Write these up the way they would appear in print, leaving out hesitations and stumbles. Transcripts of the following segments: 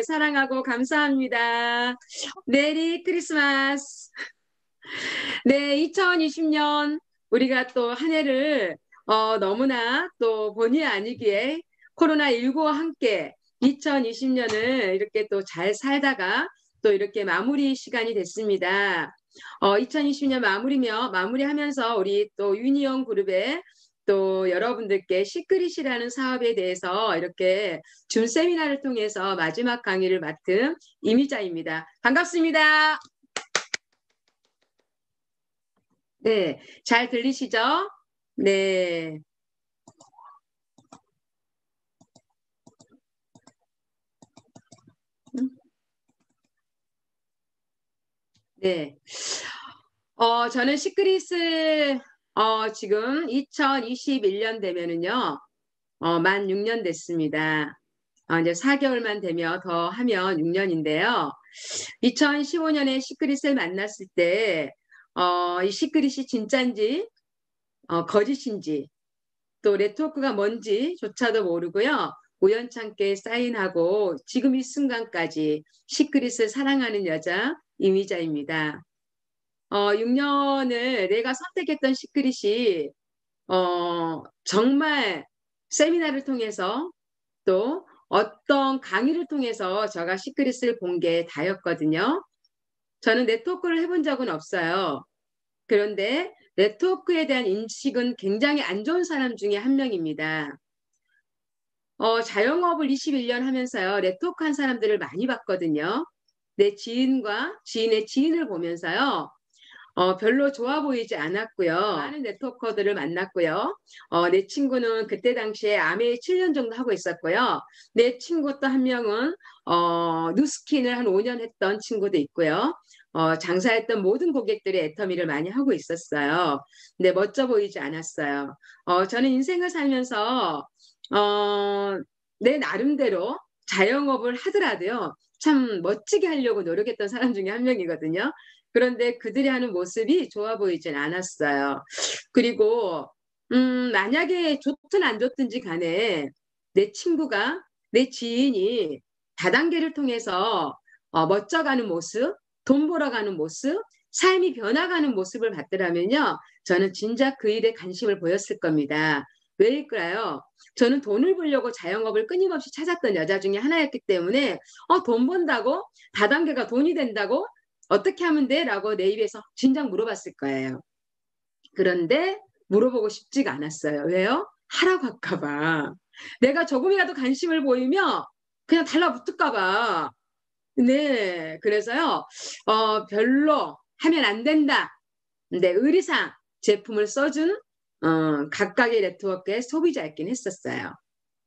사랑하고 감사합니다. 메리 크리스마스. 네, 2020년 우리가 또 한 해를 너무나 또 본의 아니기에 코로나19와 함께 2020년을 이렇게 또 잘 살다가 또 이렇게 마무리 시간이 됐습니다. 2020년 마무리하면서 우리 또 유니온 그룹의 또 여러분들께 시크릿이라는 사업에 대해서 이렇게 줌 세미나를 통해서 마지막 강의를 맡은 이미자입니다. 반갑습니다. 네, 잘 들리시죠? 네. 네. 저는 시크릿을 지금 2021년 되면은요, 만 6년 됐습니다. 이제 4개월만 되면 더 하면 6년인데요. 2015년에 시크릿을 만났을 때, 이 시크릿이 진짠지, 거짓인지, 또 네트워크가 뭔지조차도 모르고요. 우연찮게 사인하고 지금 이 순간까지 시크릿을 사랑하는 여자 이미자입니다. 6년을 내가 선택했던 시크릿이 정말 세미나를 통해서 또 어떤 강의를 통해서 제가 시크릿을 본 게 다였거든요. 저는 네트워크를 해본 적은 없어요. 그런데 네트워크에 대한 인식은 굉장히 안 좋은 사람 중에 한 명입니다. 자영업을 21년 하면서요, 네트워크 한 사람들을 많이 봤거든요. 내 지인과 지인의 지인을 보면서요, 별로 좋아 보이지 않았고요. 많은 네트워커들을 만났고요. 내 친구는 그때 당시에 아메이 7년 정도 하고 있었고요. 내 친구 또 한 명은 누스킨을 한 5년 했던 친구도 있고요. 장사했던 모든 고객들이 애터미를 많이 하고 있었어요. 근데 멋져 보이지 않았어요. 저는 인생을 살면서 내 나름대로 자영업을 하더라도요. 참 멋지게 하려고 노력했던 사람 중에 한 명이거든요. 그런데 그들이 하는 모습이 좋아 보이진 않았어요. 그리고 만약에 좋든 안 좋든지 간에 내 친구가 내 지인이 다단계를 통해서 멋져가는 모습, 돈 벌어가는 모습, 삶이 변화가는 모습을 봤더라면요. 저는 진작 그 일에 관심을 보였을 겁니다. 왜일까요? 저는 돈을 벌려고 자영업을 끊임없이 찾았던 여자 중에 하나였기 때문에 돈 번다고 다단계가 돈이 된다고 어떻게 하면 돼? 라고 내 입에서 진작 물어봤을 거예요. 그런데 물어보고 싶지가 않았어요. 왜요? 하라고 할까봐. 내가 조금이라도 관심을 보이면 그냥 달라붙을까봐. 네, 그래서요, 별로 하면 안 된다. 근데 의리상 제품을 써준 각각의 네트워크의 소비자였긴 했었어요.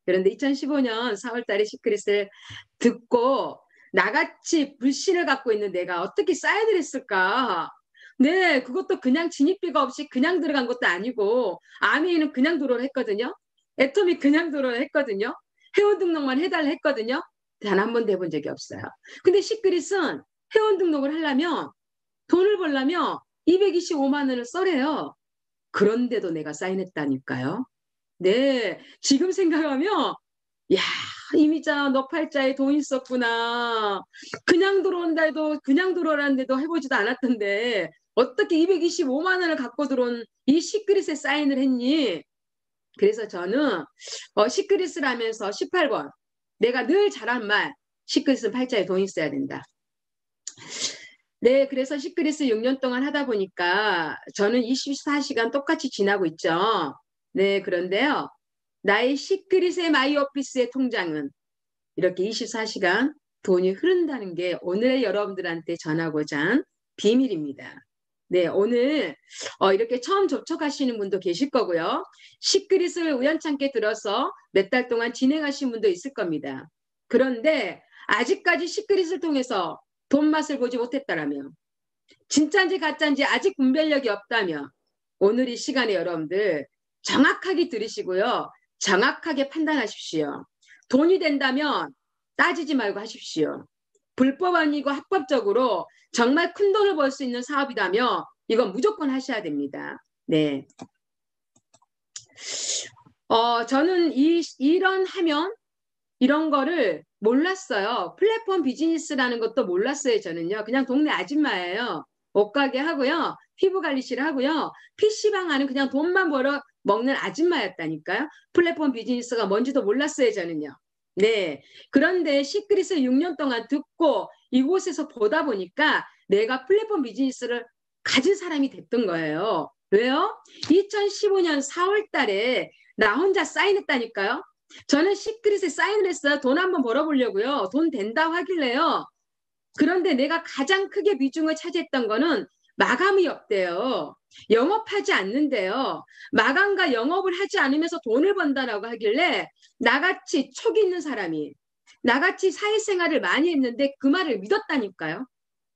그런데 2015년 4월 달에 시크릿을 듣고 나같이 불신을 갖고 있는 내가 어떻게 사인을 했을까? 네, 그것도 그냥 진입비가 없이 그냥 들어간 것도 아니고 아미는 그냥 도로를 했거든요. 애톰이 그냥 도로를 했거든요. 회원 등록만 해달라 했거든요. 단 한 번도 해본 적이 없어요. 근데 시크릿은 회원 등록을 하려면 돈을 벌려면 225만 원을 써래요. 그런데도 내가 사인했다니까요. 네, 지금 생각하면 야, 이미자 너 팔자에 돈 있었구나. 그냥 들어온다 해도 그냥 들어오라는데도 해보지도 않았던데 어떻게 225만 원을 갖고 들어온 이 시크릿에 사인을 했니? 그래서 저는 시크릿을 하면서 18번 내가 늘 잘한 말 시크릿은 팔자에 돈 있어야 된다. 네, 그래서 시크릿을 6년 동안 하다 보니까 저는 24시간 똑같이 지나고 있죠. 네, 그런데요. 나의 시크릿의 마이오피스의 통장은 이렇게 24시간 돈이 흐른다는 게 오늘의 여러분들한테 전하고자 한 비밀입니다. 네, 오늘 이렇게 처음 접촉하시는 분도 계실 거고요. 시크릿을 우연찮게 들어서 몇 달 동안 진행하신 분도 있을 겁니다. 그런데 아직까지 시크릿을 통해서 돈 맛을 보지 못했다라면 진짜인지 가짜인지 아직 분별력이 없다면 오늘 이 시간에 여러분들 정확하게 들으시고요. 정확하게 판단하십시오. 돈이 된다면 따지지 말고 하십시오. 불법 아니고 합법적으로 정말 큰 돈을 벌 수 있는 사업이라면 이건 무조건 하셔야 됩니다. 네. 저는 이런 하면 이런 거를 몰랐어요. 플랫폼 비즈니스라는 것도 몰랐어요, 저는요. 그냥 동네 아줌마예요. 옷가게 하고요. 피부관리실 하고요. PC방 하는 그냥 돈만 벌어 먹는 아줌마였다니까요. 플랫폼 비즈니스가 뭔지도 몰랐어요, 저는요. 네. 그런데 시크릿을 6년 동안 듣고 이곳에서 보다 보니까 내가 플랫폼 비즈니스를 가진 사람이 됐던 거예요. 왜요? 2015년 4월 달에 나 혼자 사인했다니까요. 저는 시크릿에 사인을 했어요. 돈 한번 벌어보려고요. 돈 된다고 하길래요. 그런데 내가 가장 크게 비중을 차지했던 거는 마감이 없대요. 영업하지 않는데요. 마감과 영업을 하지 않으면서 돈을 번다라고 하길래 나같이 촉이 있는 사람이 나같이 사회생활을 많이 했는데 그 말을 믿었다니까요.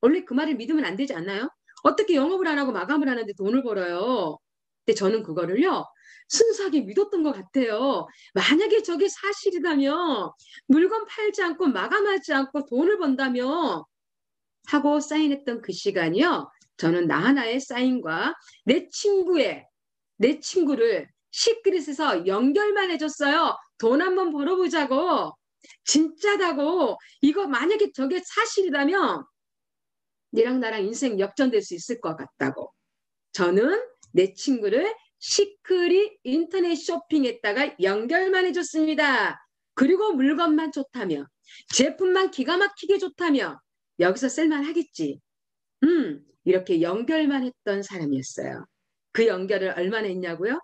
원래 그 말을 믿으면 안 되지 않나요? 어떻게 영업을 안 하고 마감을 하는데 돈을 벌어요? 근데 저는 그거를요. 순수하게 믿었던 것 같아요. 만약에 저게 사실이라면 물건 팔지 않고 마감하지 않고 돈을 번다며 하고 사인했던 그 시간이요. 저는 나 하나의 사인과 내 친구를 시크릿에서 연결만 해줬어요. 돈 한번 벌어보자고. 진짜다고. 이거 만약에 저게 사실이라면 니랑 나랑 인생 역전될 수 있을 것 같다고. 저는 내 친구를 시크릿 인터넷 쇼핑에다가 연결만 해줬습니다. 그리고 물건만 좋다며 제품만 기가 막히게 좋다며 여기서 쓸만하겠지. 이렇게 연결만 했던 사람이었어요. 그 연결을 얼마나 했냐고요?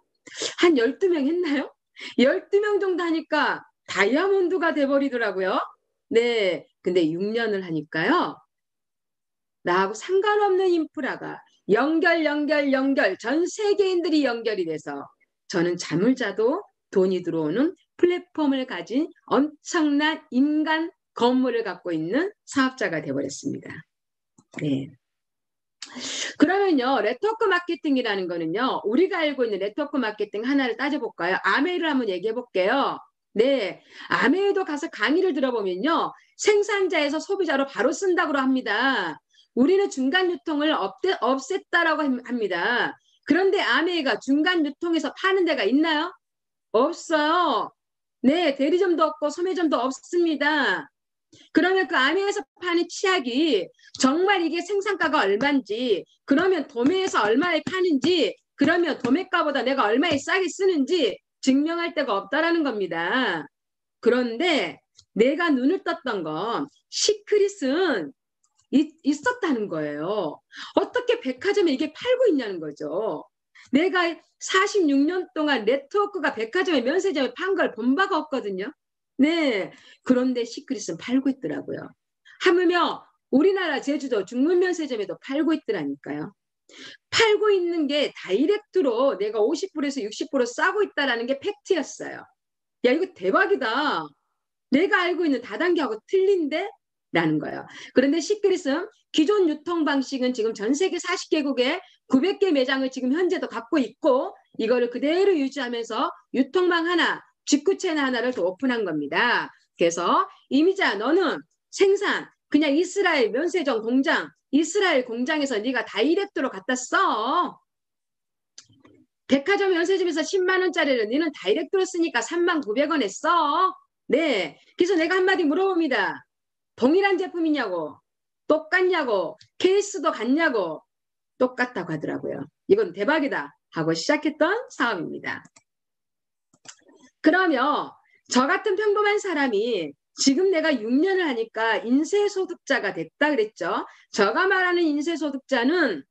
한 12명 했나요? 12명 정도 하니까 다이아몬드가 돼버리더라고요. 네. 근데 6년을 하니까요. 나하고 상관없는 인프라가 연결 전 세계인들이 연결이 돼서 저는 잠을 자도 돈이 들어오는 플랫폼을 가진 엄청난 인간 건물을 갖고 있는 사업자가 되어버렸습니다. 네. 그러면요, 네트워크 마케팅이라는 거는요, 우리가 알고 있는 네트워크 마케팅 하나를 따져볼까요? 아메이를 한번 얘기해 볼게요. 네. 아메이도 가서 강의를 들어보면요, 생산자에서 소비자로 바로 쓴다고 합니다. 우리는 중간 유통을 없앴다라고 합니다. 그런데 아메이가 중간 유통에서 파는 데가 있나요? 없어요. 네, 대리점도 없고 소매점도 없습니다. 그러면 그 아메에서 파는 치약이 정말 이게 생산가가 얼마인지, 그러면 도매에서 얼마에 파는지, 그러면 도매가보다 내가 얼마에 싸게 쓰는지 증명할 데가 없다라는 겁니다. 그런데 내가 눈을 떴던 건 시크릿은 있었다는 거예요. 어떻게 백화점에 이게 팔고 있냐는 거죠. 내가 46년 동안 네트워크가 백화점에 면세점에 판 걸 본 바가 없거든요. 네. 그런데 시크릿은 팔고 있더라고요. 하물며 우리나라 제주도 중문면세점에도 팔고 있더라니까요. 팔고 있는 게 다이렉트로 내가 50%에서 60% 싸고 있다라는 게 팩트였어요. 야, 이거 대박이다. 내가 알고 있는 다단계하고 틀린데? 라는 거예요. 그런데 시크릿은 기존 유통 방식은 지금 전 세계 40개국에 900개 매장을 지금 현재도 갖고 있고 이거를 그대로 유지하면서 유통망 하나, 직구 채널 하나를 더 오픈한 겁니다. 그래서 이미자 너는 생산 그냥 이스라엘 면세점 공장, 이스라엘 공장에서 네가 다이렉트로 갖다 써. 백화점 면세점에서 10만 원짜리를 너는 다이렉트로 쓰니까 39,900원에 써. 네. 그래서 내가 한마디 물어봅니다. 동일한 제품이냐고, 똑같냐고, 케이스도 같냐고, 똑같다고 하더라고요. 이건 대박이다 하고 시작했던 사업입니다. 그러면 저 같은 평범한 사람이 지금 내가 6년을 하니까 인쇄소득자가 됐다 그랬죠. 제가 말하는 인쇄소득자는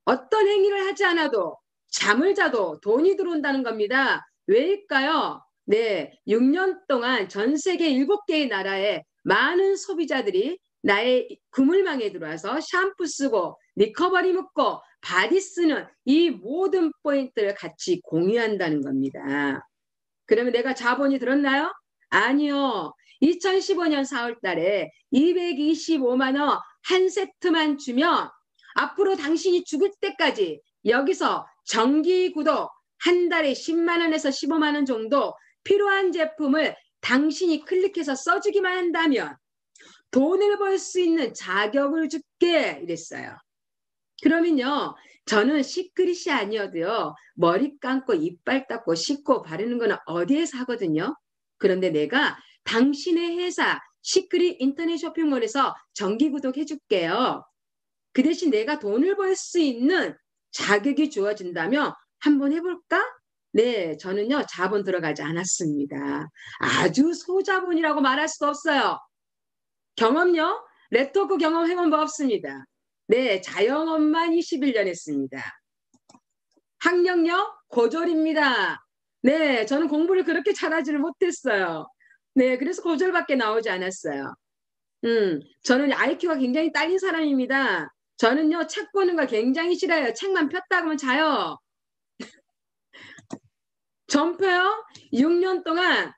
어떤 행위를 하지 않아도 잠을 자도 돈이 들어온다는 겁니다. 왜일까요? 네, 6년 동안 전 세계 7개의 나라에 많은 소비자들이 나의 그물망에 들어와서 샴푸 쓰고 리커버리 묶고 바디 쓰는 이 모든 포인트를 같이 공유한다는 겁니다. 그러면 내가 자본이 들었나요? 아니요. 2015년 4월 달에 225만 원 한 세트만 주면 앞으로 당신이 죽을 때까지 여기서 정기 구독 한 달에 10만 원에서 15만 원 정도 필요한 제품을 당신이 클릭해서 써주기만 한다면 돈을 벌 수 있는 자격을 줄게 이랬어요. 그러면요. 저는 시크릿이 아니어도요. 머리 감고 이빨 닦고 씻고 바르는 거는 어디에서 하거든요. 그런데 내가 당신의 회사 시크릿 인터넷 쇼핑몰에서 정기 구독해줄게요. 그 대신 내가 돈을 벌 수 있는 자격이 주어진다면 한번 해볼까? 네, 저는요, 자본 들어가지 않았습니다. 아주 소자본이라고 말할 수도 없어요. 경험요? 네트워크 경험 해본 바 없습니다. 네, 자영업만 21년 했습니다. 학력요? 고졸입니다. 네, 저는 공부를 그렇게 잘하지를 못했어요. 네, 그래서 고졸밖에 나오지 않았어요. 저는 IQ가 굉장히 딸린 사람입니다. 저는요, 책 보는 거 굉장히 싫어요. 책만 폈다 그러면 자요. 점퍼요? 6년 동안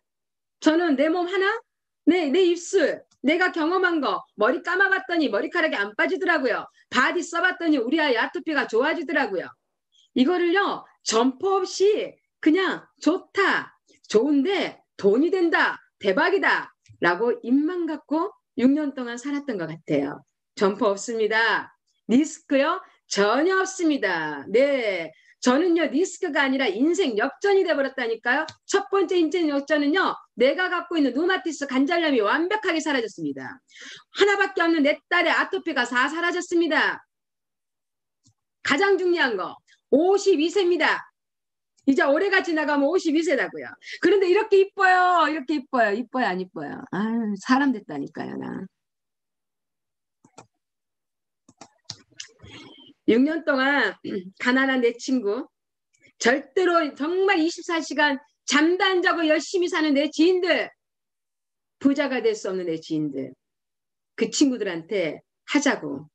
저는 내 몸 하나? 네, 내 입술, 내가 경험한 거, 머리 감아봤더니 머리카락이 안 빠지더라고요. 바디 써봤더니 우리 아이 아토피가 좋아지더라고요. 이거를요, 점퍼 없이 그냥 좋다, 좋은데 돈이 된다, 대박이다 라고 입만 갖고 6년 동안 살았던 것 같아요. 점퍼 없습니다. 리스크요? 전혀 없습니다. 네. 저는요, 리스크가 아니라 인생 역전이 돼버렸다니까요. 첫 번째 인생 역전은요, 내가 갖고 있는 루마티스 관절염이 완벽하게 사라졌습니다. 하나밖에 없는 내 딸의 아토피가 다 사라졌습니다. 가장 중요한 거, 52세입니다. 이제 올해가 지나가면 52세다고요. 그런데 이렇게 이뻐요. 이렇게 이뻐요. 이뻐요, 안 이뻐요? 아, 사람 됐다니까요, 나. 6년 동안 가난한 내 친구, 절대로 정말 24시간 잠도 안 자고 열심히 사는 내 지인들, 부자가 될 수 없는 내 지인들, 그 친구들한테 하자고.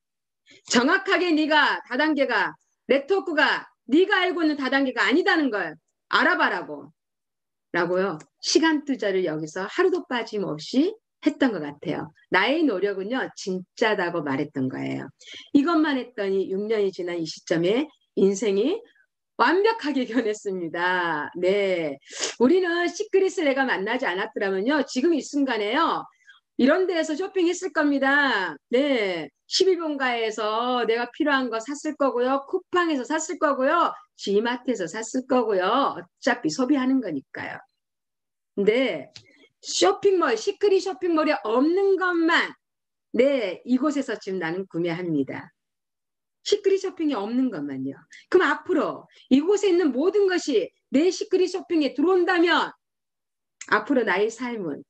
정확하게 네가 다단계가, 네트워크가 네가 알고 있는 다단계가 아니다는 걸 알아봐라고. 라고요. 시간 투자를 여기서 하루도 빠짐없이 했던 것 같아요. 나의 노력은요, 진짜다고 말했던 거예요. 이것만 했더니 6년이 지난 이 시점에 인생이 완벽하게 변했습니다. 네. 우리는 시크릿을 내가 만나지 않았더라면요, 지금 이 순간에요, 이런 데에서 쇼핑했을 겁니다. 네. 12번가에서 내가 필요한 거 샀을 거고요. 쿠팡에서 샀을 거고요. G마트에서 샀을 거고요. 어차피 소비하는 거니까요. 근데 쇼핑몰, 시크릿 쇼핑몰이 없는 것만, 네, 이곳에서 지금 나는 구매합니다. 시크릿 쇼핑이 없는 것만요. 그럼 앞으로 이곳에 있는 모든 것이 내 시크릿 쇼핑에 들어온다면 앞으로 나의 삶은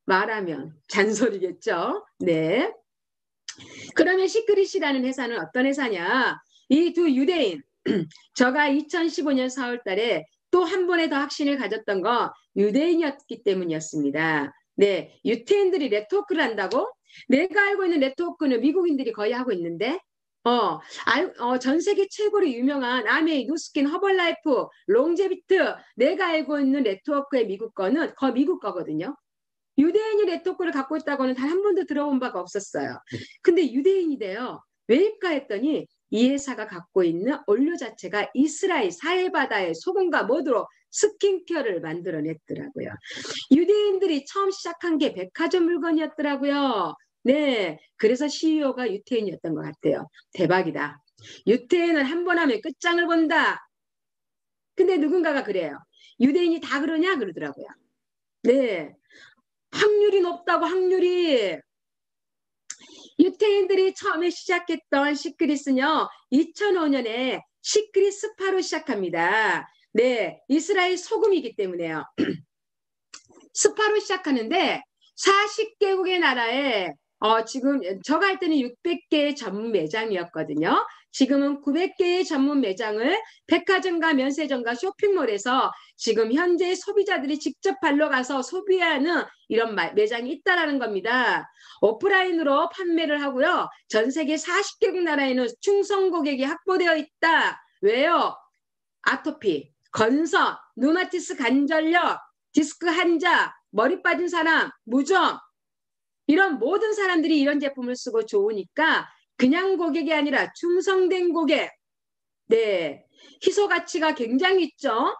말하면 잔소리겠죠. 네. 그러면 시크릿이라는 회사는 어떤 회사냐? 이 두 유대인, 저가 2015년 4월 달에 또 한 번에 더 확신을 가졌던 거 유대인이었기 때문이었습니다. 네, 유태인들이 네트워크를 한다고? 내가 알고 있는 네트워크는 미국인들이 거의 하고 있는데, 전 세계 최고로 유명한 아메이, 누스킨, 허벌라이프, 롱제비트, 내가 알고 있는 네트워크의 미국 거는 미국 거거든요. 유대인이 네트워크를 갖고 있다고는 단 한 번도 들어본 바가 없었어요. 근데 유대인이 돼요. 왜일까 했더니 이 회사가 갖고 있는 원료 자체가 이스라엘 사해바다의 소금과 모두로 스킨케어를 만들어냈더라고요. 유대인들이 처음 시작한 게 백화점 물건이었더라고요. 네, 그래서 CEO가 유태인이었던 것 같아요. 대박이다. 유태인은 한 번 하면 끝장을 본다. 근데 누군가가 그래요. 유대인이 다 그러냐? 그러더라고요. 네, 확률이 높다고, 확률이. 유태인들이 처음에 시작했던 시크릿은요, 2005년에 시크릿 스파로 시작합니다. 네, 이스라엘 소금이기 때문에요. 스파로 시작하는데 40개국의 나라에 지금 저가 할 때는 600개의 전문 매장이었거든요. 지금은 900개의 전문 매장을 백화점과 면세점과 쇼핑몰에서 지금 현재 소비자들이 직접 발로 가서 소비하는 이런 매장이 있다라는 겁니다. 오프라인으로 판매를 하고요. 전 세계 40개국 나라에는 충성 고객이 확보되어 있다. 왜요? 아토피, 건선, 루마티스 관절염, 디스크 환자, 머리 빠진 사람, 무좀, 이런 모든 사람들이 이런 제품을 쓰고 좋으니까 그냥 고객이 아니라 충성된 고객. 네, 희소 가치가 굉장히 있죠.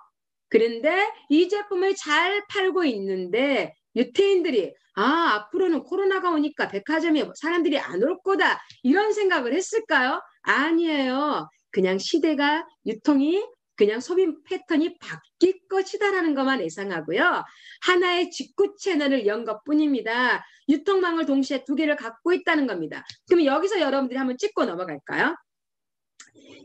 그런데 이 제품을 잘 팔고 있는데 유태인들이 앞으로는 코로나가 오니까 백화점에 사람들이 안 올 거다 이런 생각을 했을까요? 아니에요. 그냥 시대가 유통이 그냥 소비 패턴이 바뀔 것이다라는 것만 예상하고요. 하나의 직구 채널을 연 것뿐입니다. 유통망을 동시에 두 개를 갖고 있다는 겁니다. 그럼 여기서 여러분들이 한번 찍고 넘어갈까요?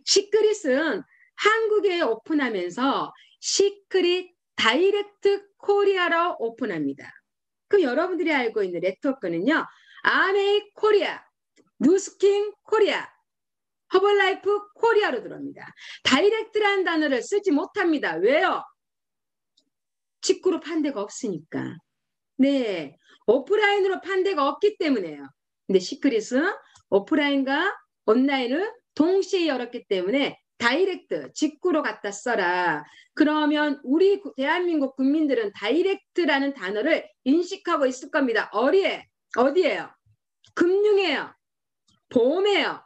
시크릿은 한국에 오픈하면서 시크릿 다이렉트 코리아로 오픈합니다. 그럼 여러분들이 알고 있는 네트워크는요. 아메이 코리아, 누스킨 코리아, 허벌라이프 코리아로 들어옵니다. 다이렉트라는 단어를 쓰지 못합니다. 왜요? 직구로 판 데가 없으니까. 네, 오프라인으로 판 데가 없기 때문에요. 근데 시크릿은 오프라인과 온라인을 동시에 열었기 때문에 다이렉트, 직구로 갖다 써라. 그러면 우리 대한민국 국민들은 다이렉트라는 단어를 인식하고 있을 겁니다. 어디에요? 금융이에요. 보험이에요.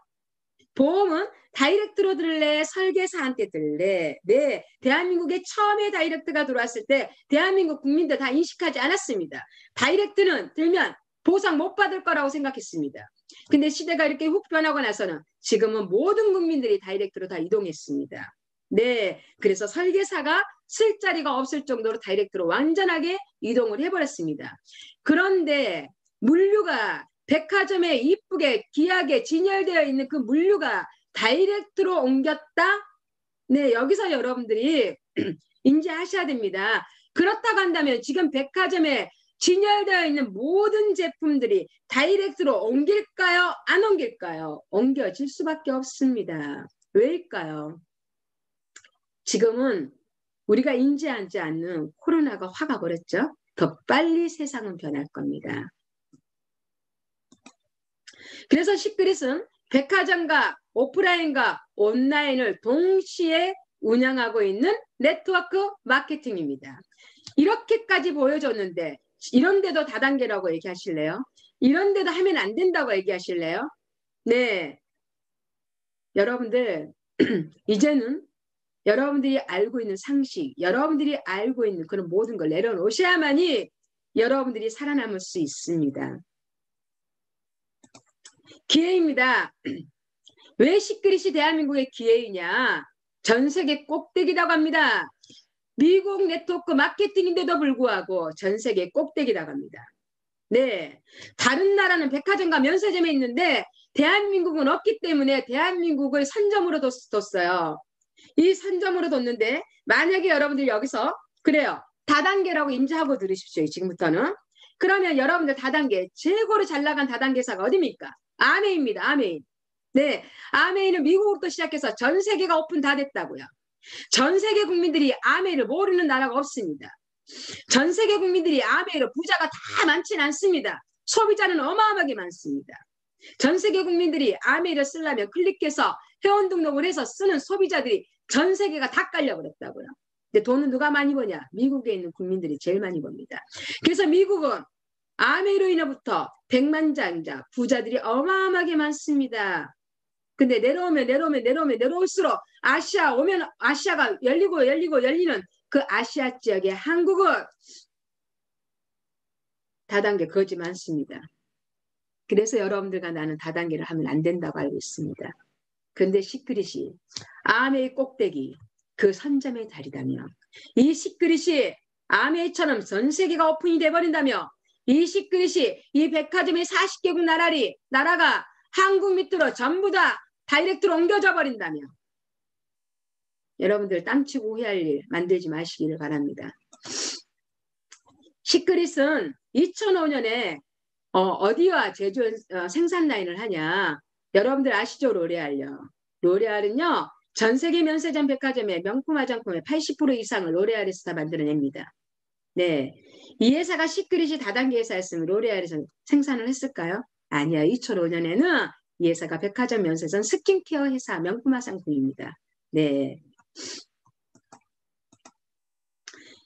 보험은 다이렉트로 들을래? 설계사한테 들을래? 네, 대한민국에 처음에 다이렉트가 들어왔을 때 대한민국 국민들 다 인식하지 않았습니다. 다이렉트는 들면 보상 못 받을 거라고 생각했습니다. 근데 시대가 이렇게 훅 변하고 나서는 지금은 모든 국민들이 다이렉트로 다 이동했습니다. 네, 그래서 설계사가 쓸 자리가 없을 정도로 다이렉트로 완전하게 이동을 해버렸습니다. 그런데 물류가 백화점에 이쁘게 귀하게 진열되어 있는 그 물류가 다이렉트로 옮겼다? 네, 여기서 여러분들이 인지하셔야 됩니다. 그렇다고 한다면 지금 백화점에 진열되어 있는 모든 제품들이 다이렉트로 옮길까요? 안 옮길까요? 옮겨질 수밖에 없습니다. 왜일까요? 지금은 우리가 인지하지 않는 코로나가 화가 버렸죠? 더 빨리 세상은 변할 겁니다. 그래서 시크릿은 백화점과 오프라인과 온라인을 동시에 운영하고 있는 네트워크 마케팅입니다. 이렇게까지 보여줬는데 이런데도 다단계라고 얘기하실래요? 이런데도 하면 안 된다고 얘기하실래요? 네, 여러분들 이제는 여러분들이 알고 있는 상식, 여러분들이 알고 있는 그런 모든 걸 내려놓으셔야만이 여러분들이 살아남을 수 있습니다. 기회입니다. 왜 시크릿이 대한민국의 기회이냐? 전 세계 꼭대기라고 합니다. 미국 네트워크 마케팅인데도 불구하고 전 세계 꼭대기라고 합니다. 네, 다른 나라는 백화점과 면세점에 있는데 대한민국은 없기 때문에 대한민국을 선점으로 뒀어요. 이 선점으로 뒀는데 만약에 여러분들 여기서 그래요. 다단계라고 인지하고 들으십시오. 지금부터는. 그러면 여러분들 다단계 최고로 잘 나간 다단계사가 어디입니까? 아메이입니다. 아메이. 네, 아메이는 미국부터 시작해서 전 세계가 오픈 다 됐다고요. 전 세계 국민들이 아메이를 모르는 나라가 없습니다. 전 세계 국민들이 아메이로 부자가 다 많지는 않습니다. 소비자는 어마어마하게 많습니다. 전 세계 국민들이 아메이를 쓰려면 클릭해서 회원 등록을 해서 쓰는 소비자들이 전 세계가 다 깔려버렸다고요. 근데 돈은 누가 많이 버냐? 미국에 있는 국민들이 제일 많이 버립니다. 그래서 미국은 아메이로 인해부터 백만장자 부자들이 어마어마하게 많습니다. 근데 내려올수록 아시아 오면 아시아가 열리는 그 아시아 지역의 한국은 다단계 거지 많습니다. 그래서 여러분들과 나는 다단계를 하면 안 된다고 알고 있습니다. 근데 시크릿이 아메이 꼭대기 그 선점의 자리라며 이 시크릿이 아메이처럼 전 세계가 오픈이 돼버린다며 이 시크릿이 이 백화점의 40개국 나라가 한국 밑으로 전부 다 다이렉트로 옮겨져 버린다며 여러분들 땅치고 후회할 일 만들지 마시기를 바랍니다. 시크릿은 2005년에 어디와 제조 생산 라인을 하냐? 여러분들 아시죠? 로레알요. 로레알은요. 전 세계 면세점 백화점의 명품 화장품의 80% 이상을 로레알에서 다 만들어냅니다. 네, 이 회사가 시크릿이 다단계 회사였으면 로레알에서 생산을 했을까요? 아니야. 2005년에는 이 회사가 백화점 면세점 스킨케어 회사 명품 화장품입니다. 네.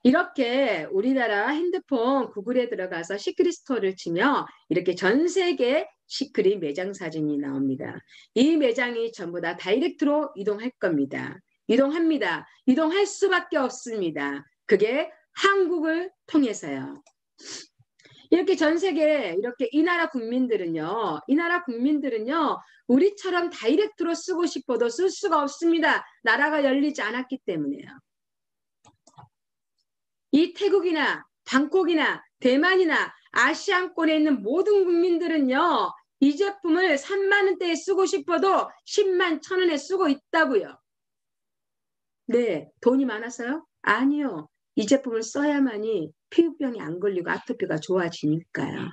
이렇게 우리나라 핸드폰 구글에 들어가서 시크릿 스토어를 치면 이렇게 전 세계 시크릿 매장 사진이 나옵니다. 이 매장이 전부 다 다이렉트로 이동할 겁니다. 이동합니다. 이동할 수밖에 없습니다. 그게 한국을 통해서요. 이렇게 전 세계 이렇게 이 나라 국민들은요 우리처럼 다이렉트로 쓰고 싶어도 쓸 수가 없습니다. 나라가 열리지 않았기 때문에요. 이 태국이나 방콕이나 대만이나 아시안권에 있는 모든 국민들은요 이 제품을 3만 원대에 쓰고 싶어도 10만 1,000원에 쓰고 있다고요. 네, 돈이 많았어요? 아니요. 이 제품을 써야만이 피부병이 안 걸리고 아토피가 좋아지니까요.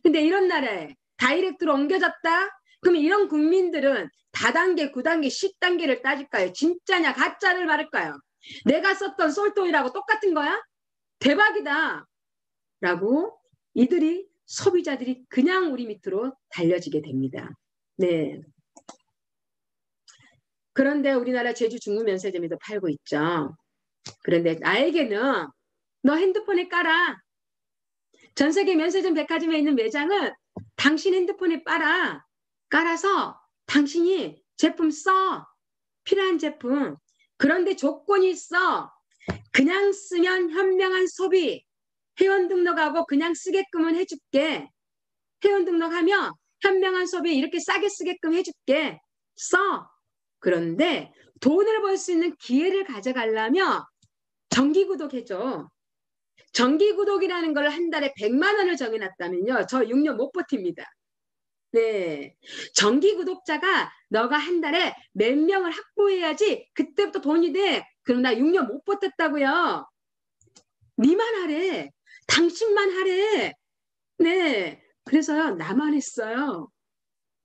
근데 이런 나라에 다이렉트로 옮겨졌다? 그러면 이런 국민들은 다단계, 9단계, 10단계를 따질까요? 진짜냐, 가짜를 말할까요? 내가 썼던 솔토이라고 똑같은 거야? 대박이다! 라고 이들이 소비자들이 그냥 우리 밑으로 달려지게 됩니다. 네. 그런데 우리나라 제주 중구 면세점에도 팔고 있죠. 그런데 나에게는 너 핸드폰에 깔아. 전 세계 면세점 백화점에 있는 매장은 당신 핸드폰에 깔아서 당신이 제품 써. 필요한 제품. 그런데 조건이 있어. 그냥 쓰면 현명한 소비. 회원 등록하고 그냥 쓰게끔은 해줄게. 회원 등록하면 현명한 소비 이렇게 싸게 쓰게끔 해줄게. 써. 그런데 돈을 벌 수 있는 기회를 가져가려면 정기구독 해줘. 정기구독이라는 걸 한 달에 100만 원을 정해놨다면요. 저 6년 못 버팁니다. 네. 정기구독자가 너가 한 달에 몇 명을 확보해야지 그때부터 돈이 돼. 그럼 나 6년 못 버텼다고요. 니만 하래. 당신만 하래. 네. 그래서 나만 했어요.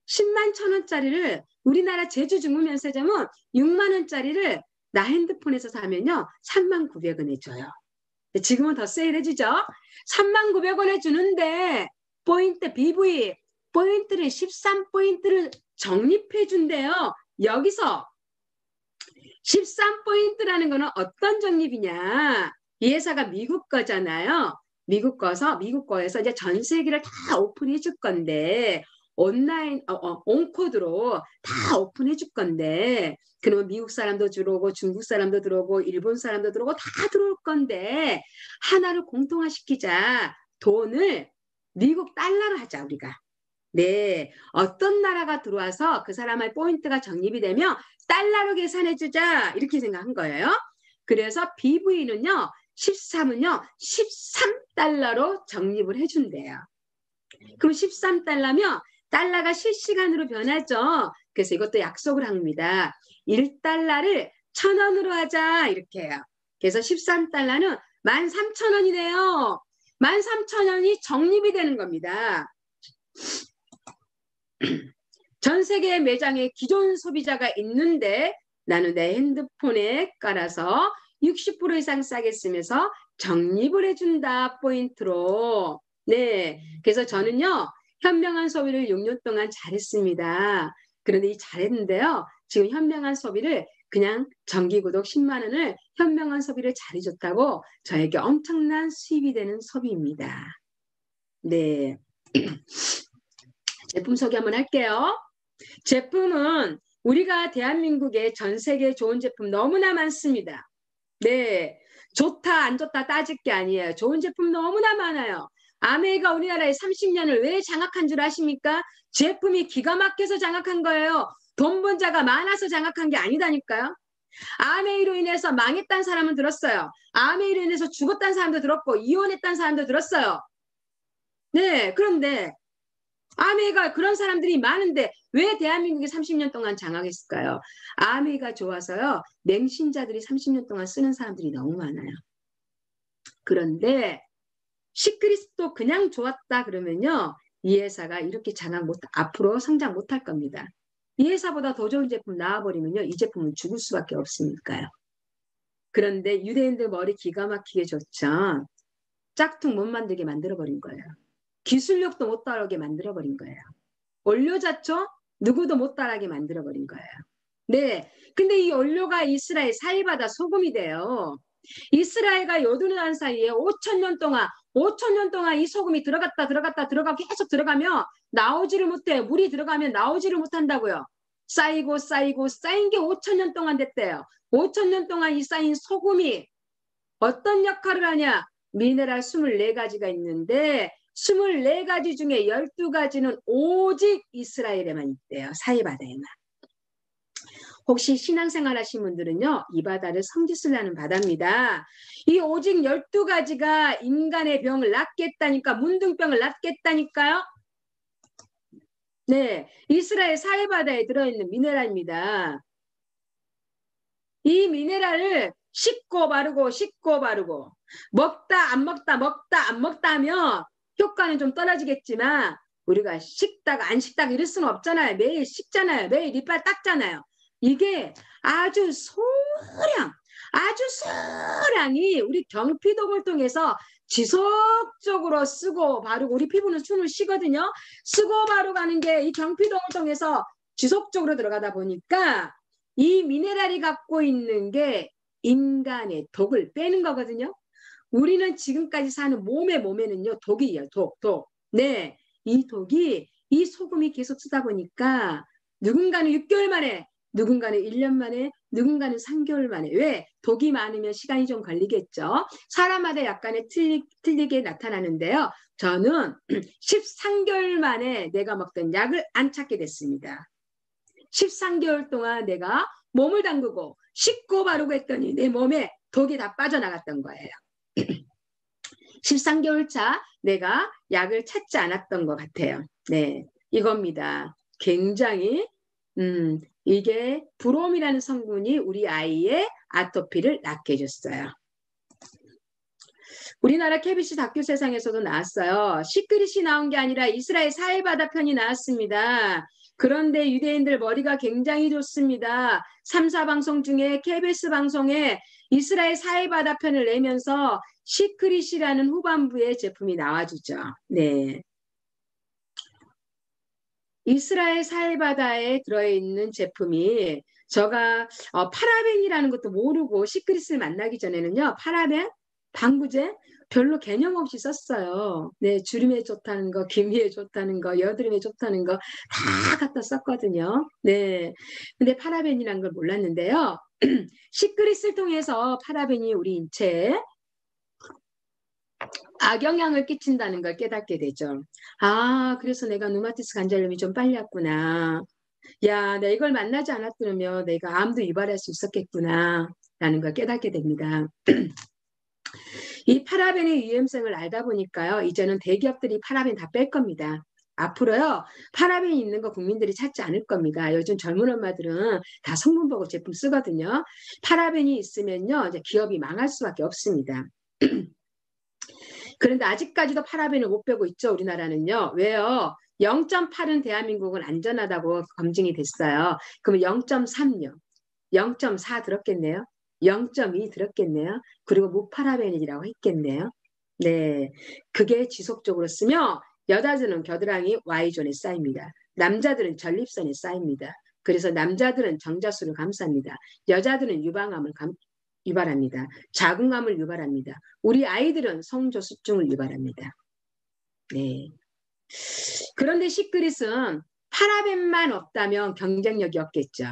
10만 1,000원짜리를 우리나라 제주 중구면세점은 6만 원짜리를 나 핸드폰에서 사면요 3만 900원에 줘요. 지금은 더 세일해주죠. 3만 900원에 주는데 포인트 BV 포인트를 13포인트를 적립해준대요. 여기서 13포인트라는 거는 어떤 적립이냐. 이 회사가 미국 거잖아요. 미국 거에서 이제 전 세계를 다 오픈해 줄 건데 온라인 온코드로 다 오픈해 줄 건데 그러면 미국 사람도 들어오고 중국 사람도 들어오고 일본 사람도 들어오고 다 들어올 건데 하나를 공통화시키자. 돈을 미국 달러로 하자 우리가. 네, 어떤 나라가 들어와서 그 사람의 포인트가 적립이 되면 달러로 계산해 주자 이렇게 생각한 거예요. 그래서 BV는요 13은요 13달러로 적립을 해준대요. 그럼 13달러면 달러가 실시간으로 변하죠. 그래서 이것도 약속을 합니다. 1달러를 1,000원으로 하자 이렇게 해요. 그래서 13달러는 13,000원이네요. 13,000원이 적립이 되는 겁니다. 전 세계 매장에 기존 소비자가 있는데 나는 내 핸드폰에 깔아서 60% 이상 싸게 쓰면서 적립을 해준다 포인트로. 네, 그래서 저는요 현명한 소비를 6년 동안 잘했습니다. 그런데 이 잘했는데요 지금 현명한 소비를 그냥 정기구독 10만 원을 현명한 소비를 잘해줬다고 저에게 엄청난 수입이 되는 소비입니다. 네, 제품 소개 한번 할게요. 제품은 우리가 대한민국에 전 세계 좋은 제품 너무나 많습니다. 네, 좋다 안 좋다 따질 게 아니에요. 좋은 제품 너무나 많아요. 아메이가 우리나라에 30년을 왜 장악한 줄 아십니까? 제품이 기가 막혀서 장악한 거예요. 돈 번 자가 많아서 장악한 게 아니다니까요. 아메이로 인해서 망했다는 사람은 들었어요. 아메이로 인해서 죽었다는 사람도 들었고 이혼했다는 사람도 들었어요. 네, 그런데 아메이가 그런 사람들이 많은데 왜 대한민국이 30년 동안 장악했을까요? 아메이가 좋아서요. 맹신자들이 30년 동안 쓰는 사람들이 너무 많아요. 그런데 시크릿도 그냥 좋았다 그러면요. 이 회사가 이렇게 앞으로 성장 못할 겁니다. 이 회사보다 더 좋은 제품 나와버리면요. 이 제품은 죽을 수밖에 없으니까요. 그런데 유대인들 머리 기가 막히게 좋죠. 짝퉁 못 만들게 만들어버린 거예요. 기술력도 못 따라오게 만들어버린 거예요. 원료자초 누구도 못 따라하게 만들어버린 거예요. 네, 근데 이 원료가 이스라엘 사이바다 소금이 돼요. 이스라엘과 요르단 사이에 5,000년 동안 이 소금이 들어가 계속 들어가면 나오지를 못해요. 물이 들어가면 나오지를 못한다고요. 쌓이고 쌓인 게 5,000년 동안 됐대요. 5,000년 동안 이 쌓인 소금이 어떤 역할을 하냐? 미네랄 24가지가 있는데 24가지 중에 12가지는 오직 이스라엘에만 있대요. 사해바다에만. 혹시 신앙생활 하신 분들은요, 이 바다를 성지순례하는 바다입니다. 이 오직 12가지가 인간의 병을 낫겠다니까, 문둥병을 낫겠다니까요. 네, 이스라엘 사해바다에 들어있는 미네랄입니다. 이 미네랄을 씻고 바르고 씻고 바르고 먹다 안 먹다 먹다 안 먹다 하면 효과는 좀 떨어지겠지만 우리가 식다가 안 식다가 이럴 수는 없잖아요. 매일 씻잖아요. 매일 이빨 닦잖아요. 이게 아주 소량이 우리 경피독을 통해서 지속적으로 쓰고 바르고 우리 피부는 숨을 쉬거든요. 쓰고 바르고 하는 게 이 경피독을 통해서 지속적으로 들어가다 보니까 이 미네랄이 갖고 있는 게 인간의 독을 빼는 거거든요. 우리는 지금까지 사는 몸에는요, 독이에요. 독. 네, 이 독이 이 소금이 계속 쓰다 보니까 누군가는 6개월 만에, 누군가는 1년 만에, 누군가는 3개월 만에. 왜? 독이 많으면 시간이 좀 걸리겠죠. 사람마다 약간의 틀리게 나타나는데요. 저는 13개월 만에 내가 먹던 약을 안 찾게 됐습니다. 13개월 동안 내가 몸을 담그고 씻고 바르고 했더니 내 몸에 독이 다 빠져나갔던 거예요. 13개월 차 내가 약을 찾지 않았던 것 같아요. 네, 이겁니다. 굉장히 이게 브롬이라는 성분이 우리 아이의 아토피를 낫게 해줬어요. 우리나라 KBC 다큐세상에서도 나왔어요. 시크릿이 나온 게 아니라 이스라엘 사해바다 편이 나왔습니다. 그런데 유대인들 머리가 굉장히 좋습니다. 3, 4방송 중에 KBS 방송에 이스라엘 사해바다 편을 내면서 시크릿이라는 후반부의 제품이 나와주죠. 네. 이스라엘 사해바다에 들어있는 제품이 제가 파라벤이라는 것도 모르고 시크릿을 만나기 전에는요. 파라벤, 방부제 별로 개념 없이 썼어요. 네, 주름에 좋다는 거, 기미에 좋다는 거, 여드름에 좋다는 거 다 갖다 썼거든요. 네, 근데 파라벤이라는 걸 몰랐는데요. 시크릿을 통해서 파라벤이 우리 인체에 악영향을 끼친다는 걸 깨닫게 되죠. 아, 그래서 내가 누마티스 관절염이 좀 빨렸구나. 야, 내가 이걸 만나지 않았더라면 내가 암도 유발할 수 있었겠구나. 라는 걸 깨닫게 됩니다. 이 파라벤의 위험성을 알다 보니까요. 이제는 대기업들이 파라벤 다 뺄 겁니다. 앞으로요. 파라벤이 있는 거 국민들이 찾지 않을 겁니다. 요즘 젊은 엄마들은 다 성분 보고 제품 쓰거든요. 파라벤이 있으면요. 이제 기업이 망할 수밖에 없습니다. 그런데 아직까지도 파라벤을 못 빼고 있죠. 우리나라는요. 왜요? 0.8은 대한민국은 안전하다고 검증이 됐어요. 그러면 0.36, 0.4 들었겠네요. 0.2 들었겠네요. 그리고 무파라벤이라고 했겠네요. 네, 그게 지속적으로 쓰면 여자들은 겨드랑이 Y존에 쌓입니다. 남자들은 전립선에 쌓입니다. 그래서 남자들은 정자수를 감쌉니다. 여자들은 유방암을 유발합니다. 자궁암을 유발합니다. 우리 아이들은 성조숙증을 유발합니다. 네. 그런데 시크릿은 파라벤만 없다면 경쟁력이 없겠죠.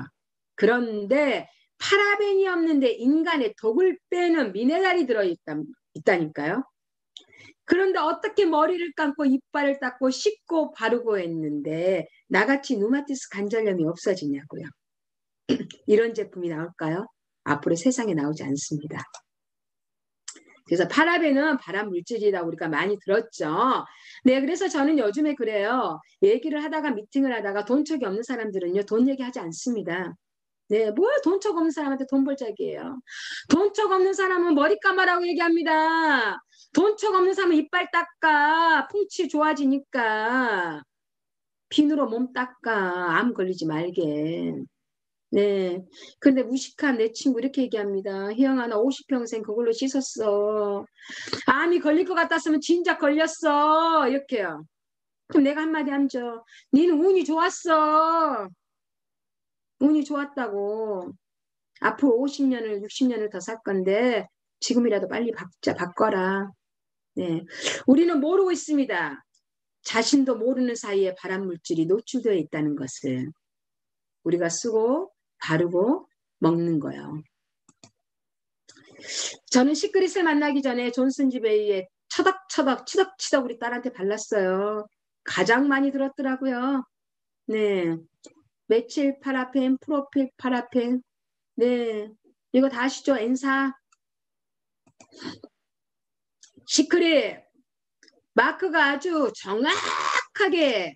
그런데 파라벤이 없는데 인간의 독을 빼는 미네랄이 들어있다니까요. 그런데 어떻게 머리를 감고 이빨을 닦고 씻고 바르고 했는데 나같이 누마티스 관절염이 없어지냐고요. 이런 제품이 나올까요? 앞으로 세상에 나오지 않습니다. 그래서 파라벤은 발암 물질이라고 우리가 많이 들었죠. 네, 그래서 저는 요즘에 그래요. 얘기를 하다가 미팅을 하다가 돈척이 없는 사람들은요. 돈 얘기하지 않습니다. 네, 뭐야 돈척 없는 사람한테 돈 벌 적이에요. 돈척 없는 사람은 머리 감아라고 얘기합니다. 돈척 없는 사람은 이빨 닦아. 풍치 좋아지니까. 비누로 몸 닦아. 암 걸리지 말게. 네. 근데 무식한 내 친구 이렇게 얘기합니다. 희영아, 나 50평생 그걸로 씻었어. 암이 걸릴 것 같았으면 진작 걸렸어. 이렇게요. 그럼 내가 한마디 하죠. 니는 운이 좋았어. 운이 좋았다고. 앞으로 50년을, 60년을 더 살 건데 지금이라도 빨리 바꿔라. 네. 우리는 모르고 있습니다. 자신도 모르는 사이에 발암물질이 노출되어 있다는 것을 우리가 쓰고 바르고 먹는 거예요. 저는 시크릿을 만나기 전에 존슨지베이의 처덕처덕 치덕치덕 우리 딸한테 발랐어요. 가장 많이 들었더라고요. 네. 메칠 파라펜, 프로필 파라펜. 네. 이거 다 아시죠? N사. 시크릿. 마크가 아주 정확하게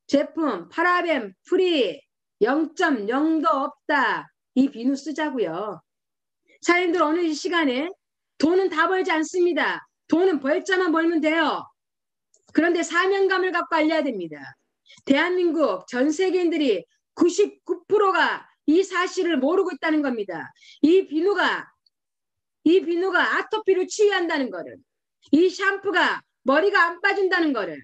제품 파라벤 프리 0.0도 없다. 이 비누 쓰자고요. 사람들 어느 시간에 돈은 다 벌지 않습니다. 돈은 벌자만 벌면 돼요. 그런데 사명감을 갖고 알려야 됩니다. 대한민국 전 세계인들이 99%가 이 사실을 모르고 있다는 겁니다. 이 비누가 아토피를 치유한다는 거를, 이 샴푸가 머리가 안 빠진다는 거를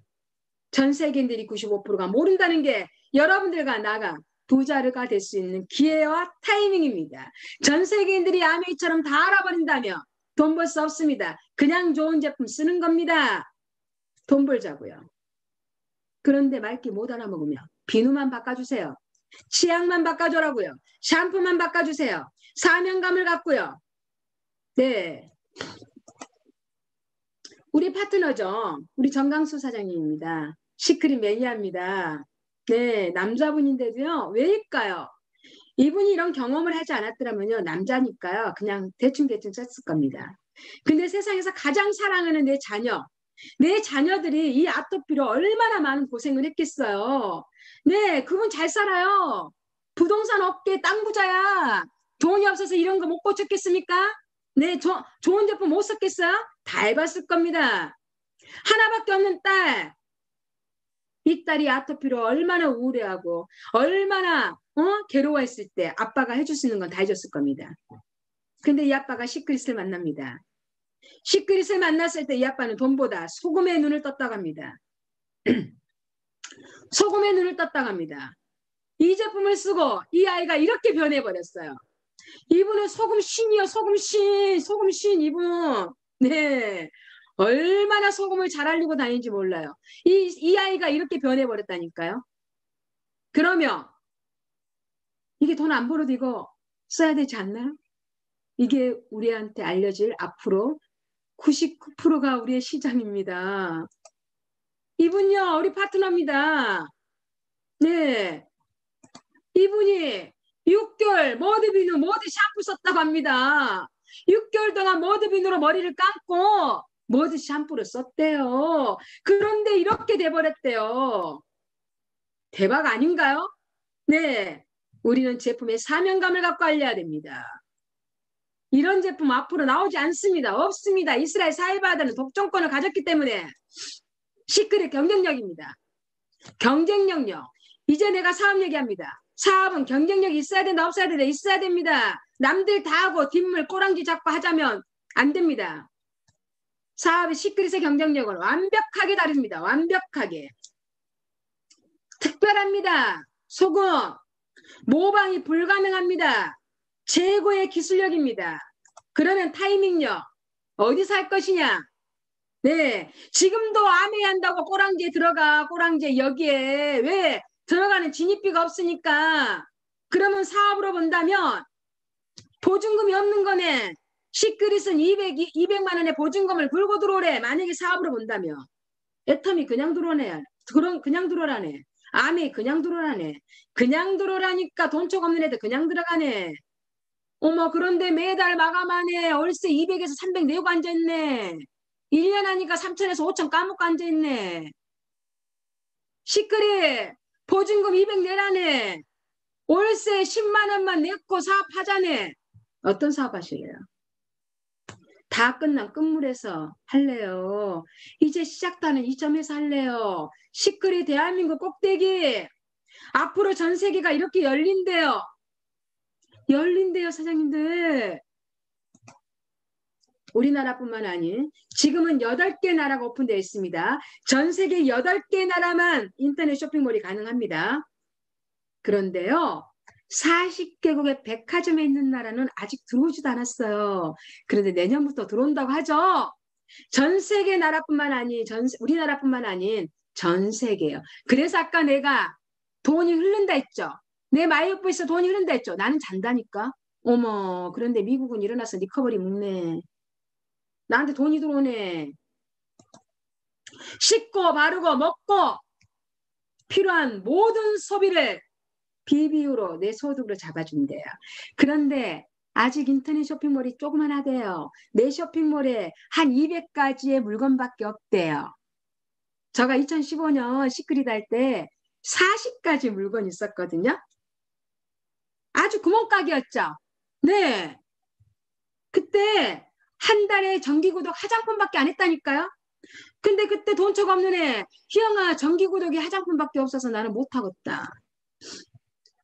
전 세계인들이 95%가 모른다는 게 여러분들과 나가 부자가 될 수 있는 기회와 타이밍입니다. 전 세계인들이 아메이처럼 다 알아버린다면 돈 벌 수 없습니다. 그냥 좋은 제품 쓰는 겁니다. 돈 벌자고요. 그런데 맑게 못 알아먹으면 비누만 바꿔주세요. 치약만 바꿔줘라고요. 샴푸만 바꿔주세요. 사명감을 갖고요. 네. 우리 파트너죠. 우리 정강수 사장님입니다. 시크릿 매니아입니다. 네, 남자분인데도요. 왜일까요? 이분이 이런 경험을 하지 않았더라면요. 남자니까요. 그냥 대충대충 썼을 겁니다. 근데 세상에서 가장 사랑하는 내 자녀들이 이 아토피로 얼마나 많은 고생을 했겠어요. 네, 그분 잘 살아요. 부동산 업계 땅 부자야. 돈이 없어서 이런 거 못 고쳤겠습니까? 네, 좋은 제품 못 썼겠어요? 다 해봤을 겁니다. 하나밖에 없는 딸. 이 딸이 아토피로 얼마나 우울해하고 얼마나 괴로워했을 때 아빠가 해줄 수 있는 건 다 해줬을 겁니다. 근데 이 아빠가 시크릿을 만납니다. 시크릿을 만났을 때 이 아빠는 돈보다 소금의 눈을 떴다고 합니다. 소금의 눈을 떴다고 합니다. 이 제품을 쓰고 이 아이가 이렇게 변해버렸어요. 이분은 소금신이요. 소금신 이분. 네. 얼마나 소금을 잘 알리고 다니는지 몰라요. 이 아이가 이렇게 변해버렸다니까요. 그러면 이게 돈 안 벌어도 이거 써야 되지 않나요? 이게 우리한테 알려질 앞으로 99%가 우리의 시장입니다. 이분요. 우리 파트너입니다. 네. 이분이 6개월 머드비누 머드 샴푸 썼다고 합니다. 6개월 동안 머드비누로 머리를 감고 머드 샴푸를 썼대요. 그런데 이렇게 돼버렸대요. 대박 아닌가요? 네. 우리는 제품의 사명감을 갖고 알려야 됩니다. 이런 제품 앞으로 나오지 않습니다. 없습니다. 이스라엘 사회바다는 독점권을 가졌기 때문에 시크릿 경쟁력입니다. 경쟁력요. 이제 내가 사업 얘기합니다. 사업은 경쟁력이 있어야 된다, 없어야 된다, 있어야 됩니다. 남들 다 하고 뒷물 꼬랑지 잡고 하자면 안 됩니다. 사업의 시크릿의 경쟁력은 완벽하게 다릅니다. 완벽하게. 특별합니다. 소금. 모방이 불가능합니다. 최고의 기술력입니다. 그러면 타이밍요. 어디서 할 것이냐? 네, 지금도 아메한다고 꼬랑지에 들어가. 꼬랑지에 여기에. 왜? 들어가는 진입비가 없으니까. 그러면 사업으로 본다면 보증금이 없는 거네. 시크릿은 200만 원의 보증금을 굴고 들어오래. 만약에 사업으로 본다면. 애텀이 그냥 들어오네. 그냥 들어오라네. 아메 그냥 들어오라네. 그냥 들어오라니까 돈쪽 없는 애들 그냥 들어가네. 어머, 그런데 매달 마감하네. 월세 200에서 300 내고 앉아있네. 1년 하니까 3천에서 5천 까먹고 앉아있네. 시크릿 보증금 200 내라네. 월세 10만 원만 내고 사업하자네. 어떤 사업 하실래요? 다 끝난 끝물에서 할래요. 이제 시작하는 이 점에서 할래요. 시크릿 대한민국 꼭대기. 앞으로 전 세계가 이렇게 열린대요. 열린대요, 사장님들. 우리나라뿐만 아닌 지금은 8개 나라가 오픈되어 있습니다. 전 세계 8개 나라만 인터넷 쇼핑몰이 가능합니다. 그런데요. 40개국의 백화점에 있는 나라는 아직 들어오지도 않았어요. 그런데 내년부터 들어온다고 하죠. 전 세계 나라뿐만 아닌 우리나라뿐만 아닌 전 세계요. 그래서 아까 내가 돈이 흐른다 했죠. 내 마이오프에서 돈이 흐른다 했죠. 나는 잔다니까. 어머, 그런데 미국은 일어나서 리커버리 먹네. 나한테 돈이 들어오네. 씻고 바르고 먹고 필요한 모든 소비를 비비유로 내 소득으로 잡아준대요. 그런데 아직 인터넷 쇼핑몰이 조그만하대요. 내 쇼핑몰에 한 200가지의 물건밖에 없대요. 제가 2015년 시크릿 할 때 40가지 물건이 있었거든요. 아주 구멍가게였죠. 네. 그때 한 달에 정기구독 화장품밖에 안 했다니까요. 근데 그때 돈처가 없는 애, 희영아, 정기구독이 화장품밖에 없어서 나는 못하겠다.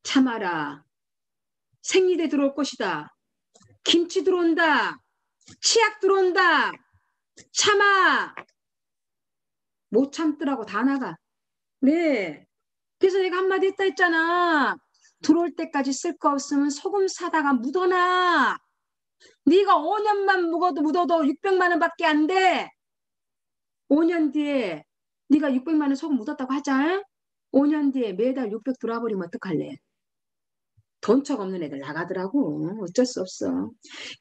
참아라. 생리대 들어올 것이다. 김치 들어온다. 치약 들어온다. 참아. 못 참더라고. 다 나가. 네. 그래서 내가 한마디 했다 했잖아. 들어올 때까지 쓸 거 없으면 소금 사다가 묻어놔. 네가 5년만 묻어도 600만 원밖에 안 돼. 5년 뒤에 네가 600만 원 소금 묻었다고 하자. 5년 뒤에 매달 600 들어와버리면 어떡할래? 돈척 없는 애들 나가더라고. 어쩔 수 없어.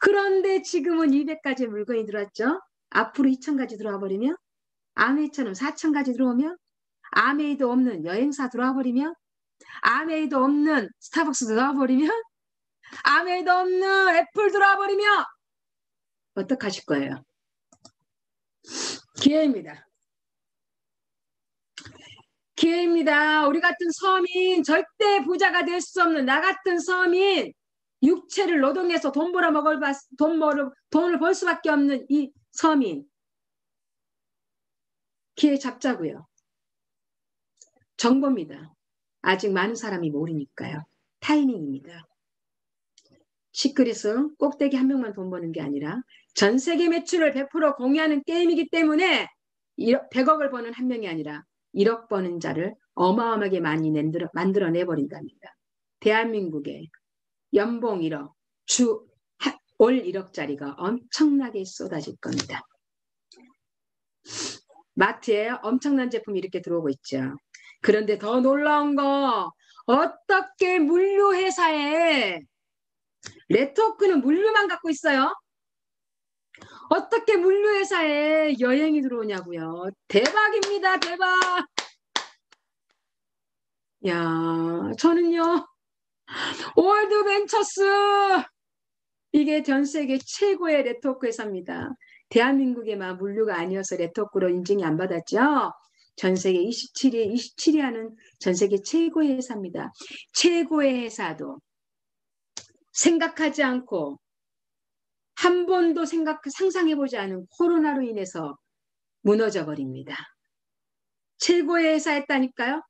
그런데 지금은 200가지 물건이 들어왔죠. 앞으로 2000가지 들어와 버리면 아메이처럼 4000가지 들어오면 아메이도 없는 여행사 들어와 버리면 아메이도 없는 스타벅스 들어와 버리면 아메이도 없는 애플 들어와 버리면 어떡하실 거예요? 기회입니다. 기회입니다. 우리 같은 서민, 절대 부자가 될 수 없는 나 같은 서민, 육체를 노동해서 돈을 벌 수밖에 없는 이 서민. 기회 잡자고요. 정보입니다. 아직 많은 사람이 모르니까요. 타이밍입니다. 시크릿은 꼭대기 한 명만 돈 버는 게 아니라 전 세계 매출을 100% 공유하는 게임이기 때문에 100억을 버는 한 명이 아니라 1억 버는 자를 어마어마하게 많이 만들어내버린답니다. 대한민국에 연봉 1억, 올 1억짜리가 엄청나게 쏟아질 겁니다. 마트에 엄청난 제품이 이렇게 들어오고 있죠. 그런데 더 놀라운 거, 어떻게 물류회사에 네트워크는 물류만 갖고 있어요? 어떻게 물류회사에 여행이 들어오냐고요. 대박입니다. 대박. 야, 저는요. 월드벤처스 이게 전 세계 최고의 네트워크 회사입니다. 대한민국에만 물류가 아니어서 네트워크로 인증이 안 받았죠. 전 세계 27위 하는 전 세계 최고의 회사입니다. 최고의 회사도 생각하지 않고 한 번도 상상해보지 않은 코로나로 인해서 무너져 버립니다. 최고의 회사였다니까요.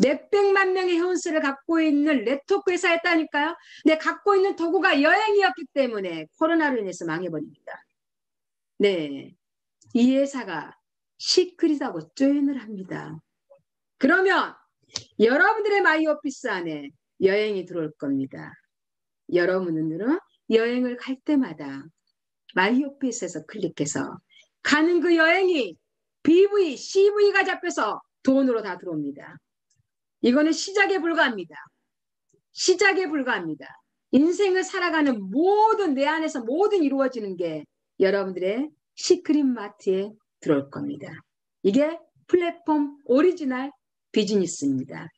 몇백만 명의 회원수를 갖고 있는 네트워크 회사였다니까요. 내 갖고 있는 도구가 여행이었기 때문에 코로나로 인해서 망해버립니다. 네, 이 회사가 시크릿하고 조인을 합니다. 그러면 여러분들의 마이오피스 안에 여행이 들어올 겁니다. 여러분들은 여행을 갈 때마다 마이오피스에서 클릭해서 가는 그 여행이 BV, CV가 잡혀서 돈으로 다 들어옵니다. 이거는 시작에 불과합니다. 시작에 불과합니다. 인생을 살아가는 모든 내 안에서 모든 이루어지는 게 여러분들의 시크릿 마트에 들어올 겁니다. 이게 플랫폼 오리지널 비즈니스입니다.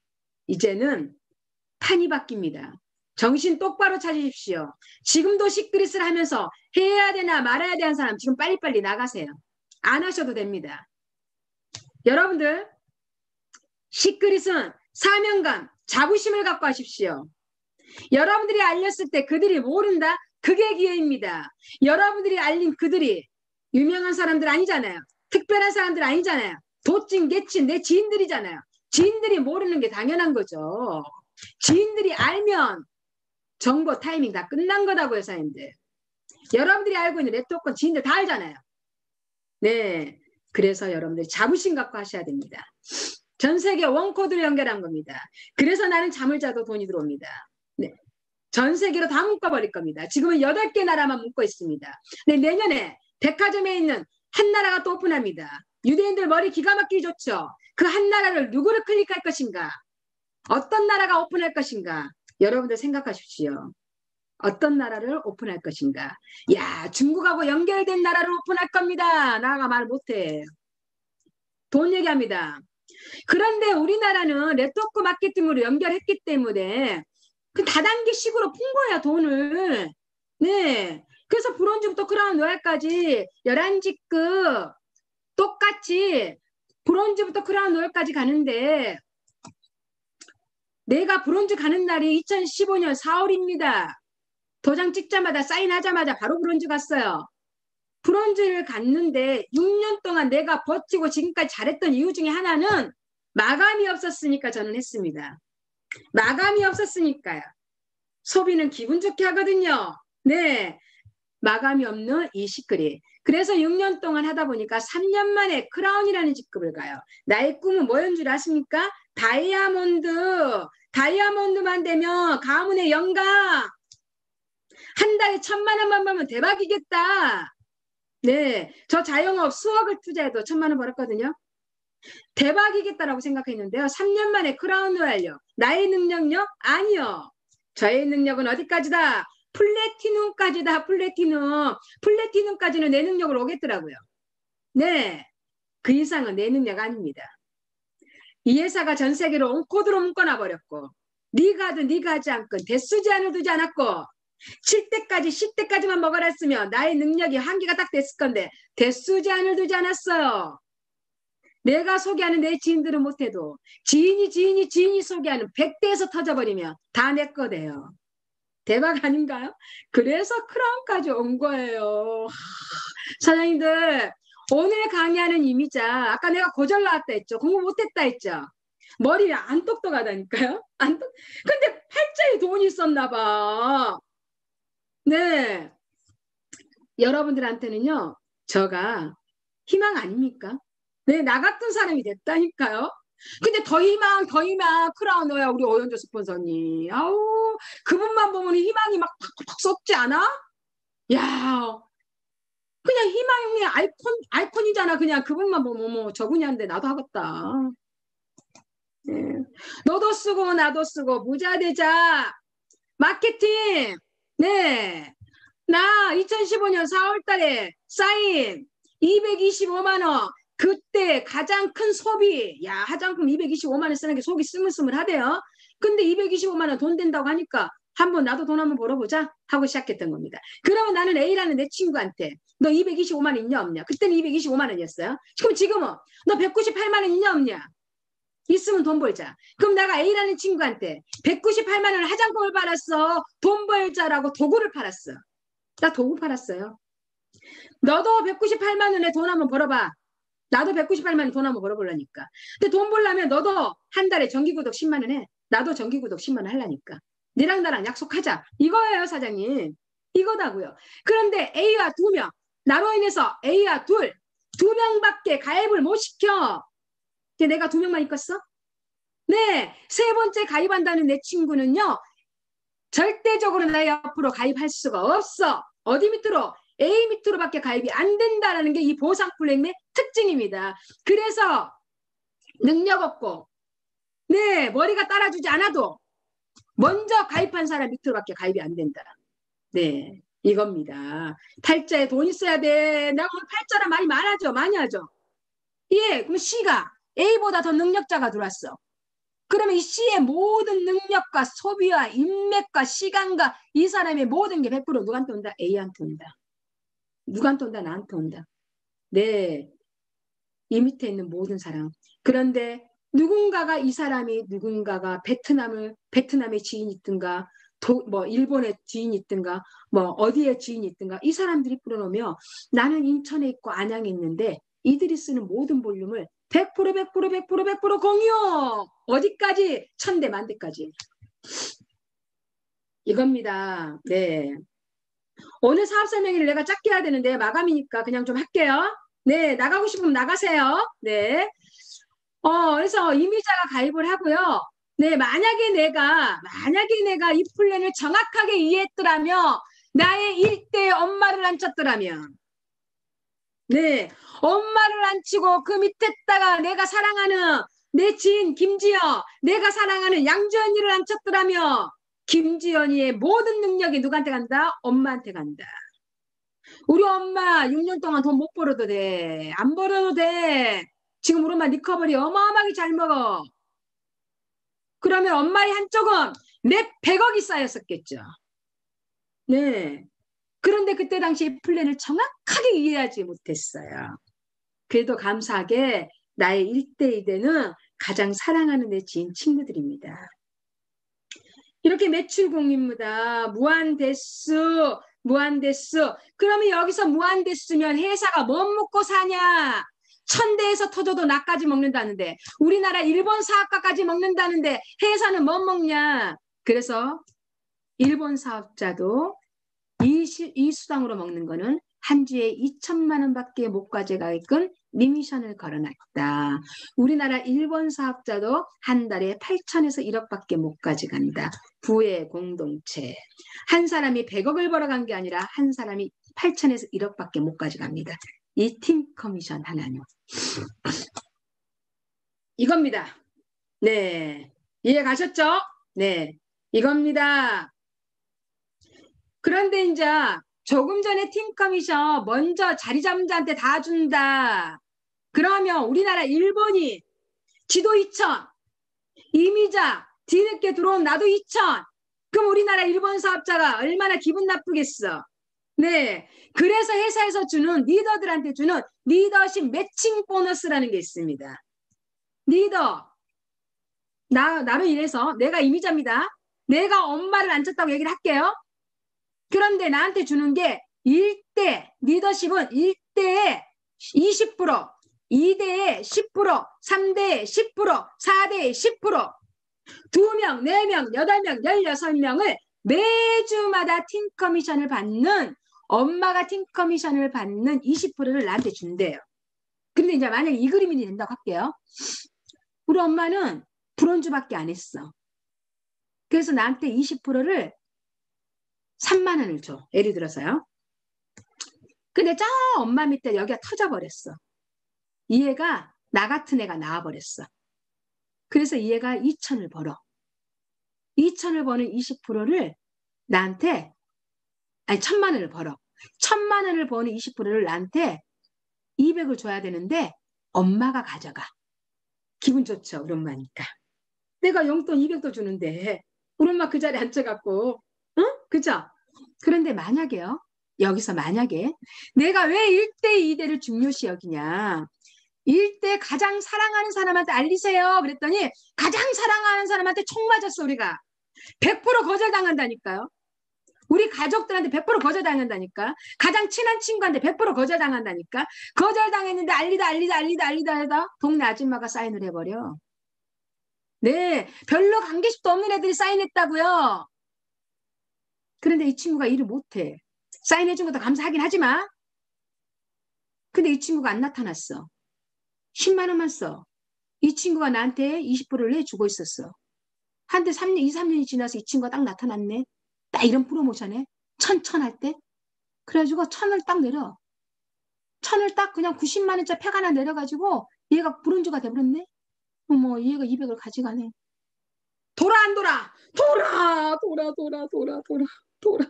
이제는 판이 바뀝니다. 정신 똑바로 차리십시오. 지금도 시크릿을 하면서 해야 되나 말아야 되는 사람 지금 빨리빨리 나가세요. 안 하셔도 됩니다. 여러분들 시크릿은 사명감, 자부심을 갖고 하십시오. 여러분들이 알렸을 때 그들이 모른다? 그게 기회입니다. 여러분들이 알린 그들이 유명한 사람들 아니잖아요. 특별한 사람들 아니잖아요. 도찐 개친 내 지인들이잖아요. 지인들이 모르는 게 당연한 거죠. 지인들이 알면 정보 타이밍 다 끝난 거다고요, 사장님들. 여러분들이 알고 있는 네트워크는 지인들 다 알잖아요. 네, 그래서 여러분들이 자부심 갖고 하셔야 됩니다. 전 세계 원코드를 연결한 겁니다. 그래서 나는 잠을 자도 돈이 들어옵니다. 네. 전 세계로 다 묶어버릴 겁니다. 지금은 8개 나라만 묶고 있습니다. 네, 내년에 백화점에 있는 한 나라가 또 오픈합니다. 유대인들 머리 기가 막히게 좋죠. 그 한 나라를 누구를 클릭할 것인가? 어떤 나라가 오픈할 것인가? 여러분들 생각하십시오. 어떤 나라를 오픈할 것인가? 야, 중국하고 연결된 나라를 오픈할 겁니다. 나가 말 못해. 돈 얘기합니다. 그런데 우리나라는 네트워크 마케팅으로 연결했기 때문에 그 다단계식으로 푼 거야, 돈을. 네. 그래서 브론즈부터 크라운 로얄까지 11직급 똑같이 브론즈부터 크라운 로얄까지 가는데 내가 브론즈 가는 날이 2015년 4월입니다. 도장 찍자마자 사인하자마자 바로 브론즈 갔어요. 브론즈를 갔는데 6년 동안 내가 버티고 지금까지 잘했던 이유 중에 하나는 마감이 없었으니까 저는 했습니다. 마감이 없었으니까요. 소비는 기분 좋게 하거든요. 네. 마감이 없는 이 시크릿. 그래서 6년 동안 하다 보니까 3년 만에 크라운이라는 직급을 가요. 나의 꿈은 뭐였는 줄 아십니까? 다이아몬드. 다이아몬드만 되면 가문의 영광. 한 달에 1,000만 원만 벌면 대박이겠다. 네, 저 자영업 수억을 투자해도 1,000만 원 벌었거든요. 대박이겠다라고 생각했는데요. 3년 만에 크라운 로얄요. 나의 능력요? 아니요. 저의 능력은 어디까지다? 플래티넘까지다. 플래티넘. 플래티넘까지는 내 능력으로 오겠더라고요. 네, 그 이상은 내 능력 아닙니다. 이 회사가 전 세계로 코드로 묶어놔 버렸고 네가 하든 네가 하지 않건 대수 제한을 두지 않았고 7대까지 10대까지만 먹어라 했으면 나의 능력이 한계가 딱 됐을 건데 대수 제한을 두지 않았어요. 내가 소개하는 내 지인들은 못해도 지인이 소개하는 100대에서 터져버리면 다 내 거 돼요. 대박 아닌가요? 그래서 크라운까지 온 거예요. 사장님들 오늘 강의하는 이미자 아까 내가 고절 나왔다 했죠. 공부 못했다 했죠. 머리 안 똑똑하다니까요. 근데 팔자에 돈이 있었나 봐. 네. 여러분들한테는요. 저가 희망 아닙니까? 네, 나 같은 사람이 됐다니까요. 근데 더 희망 크라운 너야 우리 오연조 스폰서님. 아우 그분만 보면 희망이 막 팍팍 쏟지 않아? 야 그냥 희망의 아이콘이잖아. 그냥 그분만 보면 뭐 저분이한데 나도 하겠다. 네. 너도 쓰고 나도 쓰고 부자 되자. 마케팅. 네. 나 2015년 4월 달에 사인 225만 원. 그때 가장 큰 소비. 야, 화장품 225만 원 쓰는 게 속이 스물스물하대요. 근데 225만 원 돈 된다고 하니까 한번 나도 돈 한번 벌어보자 하고 시작했던 겁니다. 그러면 나는 A라는 내 친구한테 너 225만 원 있냐 없냐? 그때는 225만 원이었어요. 그럼 지금은 너 198만 원 있냐 없냐? 있으면 돈 벌자. 그럼 내가 A라는 친구한테 198만 원 화장품을 팔았어. 돈 벌자라고 도구를 팔았어. 나 도구 팔았어요. 너도 198만 원에 돈 한번 벌어봐. 나도 198만 원 돈 한번 벌어보려니까. 근데 돈 벌려면 너도 한 달에 정기구독 10만 원 해. 나도 정기구독 10만 원 하려니까. 니랑 나랑 약속하자. 이거예요, 사장님. 이거다고요. 그런데 A와 2명, 나로 인해서 A와 2명밖에 가입을 못 시켜. 내가 2명만 있겠어? 네, 세 번째 가입한다는 내 친구는요. 절대적으로 나 옆으로 가입할 수가 없어. 어디 밑으로? A 밑으로밖에 가입이 안 된다는 게 이 보상 플랫폼의 특징입니다. 그래서 능력 없고 네 머리가 따라주지 않아도 먼저 가입한 사람 밑으로밖에 가입이 안 된다. 네 이겁니다. 팔자에 돈 있어야 돼. 내가 오늘 팔자란 말이 많아져. 많이 하죠. 예, 그럼 C가 A보다 더 능력자가 들어왔어. 그러면 이 C의 모든 능력과 소비와 인맥과 시간과 이 사람의 모든 게 100% 누구한테 온다? A한테 온다. 누구한테 온다? 나한테 온다. 네, 이 밑에 있는 모든 사람. 그런데 누군가가 이 사람이 누군가가 베트남의 지인이 있든가 뭐 일본의 지인이 있든가 뭐 어디에 지인이 있든가 이 사람들이 풀어놓으면 나는 인천에 있고 안양에 있는데 이들이 쓰는 모든 볼륨을 100% 공유. 어디까지? 1000대 만대까지. 이겁니다. 네. 오늘 사업 설명회를 내가 짧게 해야 되는데 마감이니까 그냥 좀 할게요. 네, 나가고 싶으면 나가세요. 네. 그래서 이미자가 가입을 하고요. 네, 만약에 내가 이 플랜을 정확하게 이해했더라면 나의 일대의 엄마를 안 쳤더라면 네, 엄마를 안 치고 그 밑에다가 내가 사랑하는 내 지인 김지여, 내가 사랑하는 양주언니를 안 쳤더라면 김지연이의 모든 능력이 누구한테 간다? 엄마한테 간다. 우리 엄마 6년 동안 돈 못 벌어도 돼. 안 벌어도 돼. 지금 우리 엄마 리커버리 어마어마하게 잘 먹어. 그러면 엄마의 한쪽은 내 100억이 쌓였었겠죠. 네. 그런데 그때 당시 플랜을 정확하게 이해하지 못했어요. 그래도 감사하게 나의 1대2대는 가장 사랑하는 내 지인 친구들입니다. 이렇게 매출공입니다. 무한대수, 무한대수. 그러면 여기서 무한대수면 회사가 뭐 먹고 사냐? 1000대에서 터져도 나까지 먹는다는데 우리나라 일본 사업가까지 먹는다는데 회사는 뭐 먹냐? 그래서 일본 사업자도 이 수당으로 먹는 거는 한 주에 2천만 원밖에 못 가져가게끔 리미션을 걸어놨다. 우리나라 일본 사업자도 한 달에 8천에서 1억밖에 못 가져간다. 부의 공동체. 한 사람이 100억을 벌어간 게 아니라 한 사람이 8천에서 1억밖에 못 가져갑니다. 이 팀 커미션 하나는. 이겁니다. 네. 이해 가셨죠? 네. 이겁니다. 그런데 이제 조금 전에 팀 커미션 먼저 자리 잡은 자한테 다 준다. 그러면 우리나라 일본이 지도 2천, 이미자, 뒤늦게 들어온 나도 2천. 그럼 우리나라 일본 사업자가 얼마나 기분 나쁘겠어. 네. 그래서 회사에서 주는 리더들한테 주는 리더십 매칭 보너스라는 게 있습니다. 리더. 나로 인해서 내가 이미자입니다. 내가 엄마를 안 쳤다고 얘기를 할게요. 그런데 나한테 주는 게 1대, 리더십은 1대에 20%, 2대에 10%, 3대에 10%, 4대에 10%, 2명, 4명, 8명, 16명을 매주마다 팀 커미션을 받는 엄마가 팀 커미션을 받는 20%를 나한테 준대요. 근데 이제 만약에 이 그림이 된다고 할게요. 우리 엄마는 브론즈밖에 안 했어. 그래서 나한테 20%를 3만 원을 줘. 예를 들어서요. 근데 저 엄마 밑에 여기가 터져버렸어. 이 애가 나 같은 애가 나와버렸어. 그래서 이 애가 2천을 벌어. 2천을 버는 20%를 나한테 아니 1,000만 원을 벌어. 1,000만 원을 버는 20%를 나한테 200을 줘야 되는데 엄마가 가져가. 기분 좋죠. 우리 엄마니까. 내가 용돈 200도 주는데 우리 엄마 그 자리에 앉혀갖고 응? 그죠? 그런데 만약에요. 여기서 만약에 내가 왜 1대 2대를 중요시 여기냐. 1대 가장 사랑하는 사람한테 알리세요. 그랬더니 가장 사랑하는 사람한테 총 맞았어 우리가. 100% 거절당한다니까요. 우리 가족들한테 100% 거절당한다니까. 가장 친한 친구한테 100% 거절당한다니까. 거절당했는데 알리다 하다 동네 아줌마가 사인을 해버려. 네, 별로 관계식도 없는 애들이 사인했다고요. 그런데 이 친구가 일을 못해. 사인해준 것도 감사하긴 하지만 근데 이 친구가 안 나타났어. 10만 원만 써. 이 친구가 나한테 20%를 내주고 있었어. 한때 3년, 2, 3년이 지나서 이 친구가 딱 나타났네. 딱 이런 프로모션에 천천 할 때. 그래가지고 1,000을 딱 내려. 1,000을 딱 그냥 90만 원짜리 팩 하나 내려가지고 얘가 브론즈가 돼버렸네. 어머 얘가 200을 가져가네. 돌아 안 돌아? 돌아.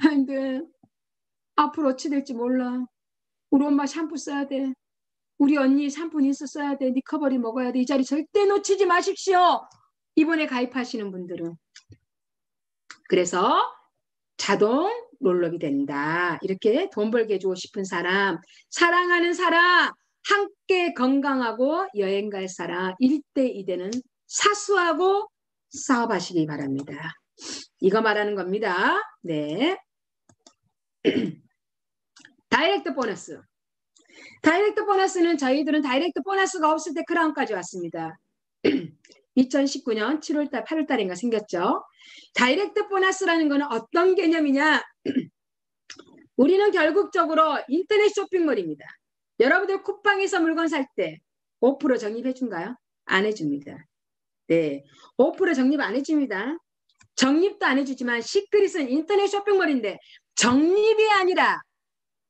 근데 앞으로 어찌 될지 몰라. 우리 엄마 샴푸 써야 돼. 우리 언니 샴푸 린스 써야 돼. 리커버리 먹어야 돼. 이 자리 절대 놓치지 마십시오. 이번에 가입하시는 분들은. 그래서 자동 롤업이 된다. 이렇게 돈 벌게 해주고 싶은 사람, 사랑하는 사람, 함께 건강하고 여행 갈 사람 1대 2대는 사수하고 사업하시기 바랍니다. 이거 말하는 겁니다. 네. 다이렉트 보너스. 다이렉트 보너스는 저희들은 다이렉트 보너스가 없을 때 크라운까지 왔습니다. 2019년 7월달, 8월달인가 생겼죠. 다이렉트 보너스라는 거는 어떤 개념이냐. 우리는 결국적으로 인터넷 쇼핑몰입니다. 여러분들 쿠팡에서 물건 살 때 5% 적립해 준가요? 안 해줍니다. 네, 5% 적립 안 해줍니다. 적립도 안 해주지만 시크릿은 인터넷 쇼핑몰인데 적립이 아니라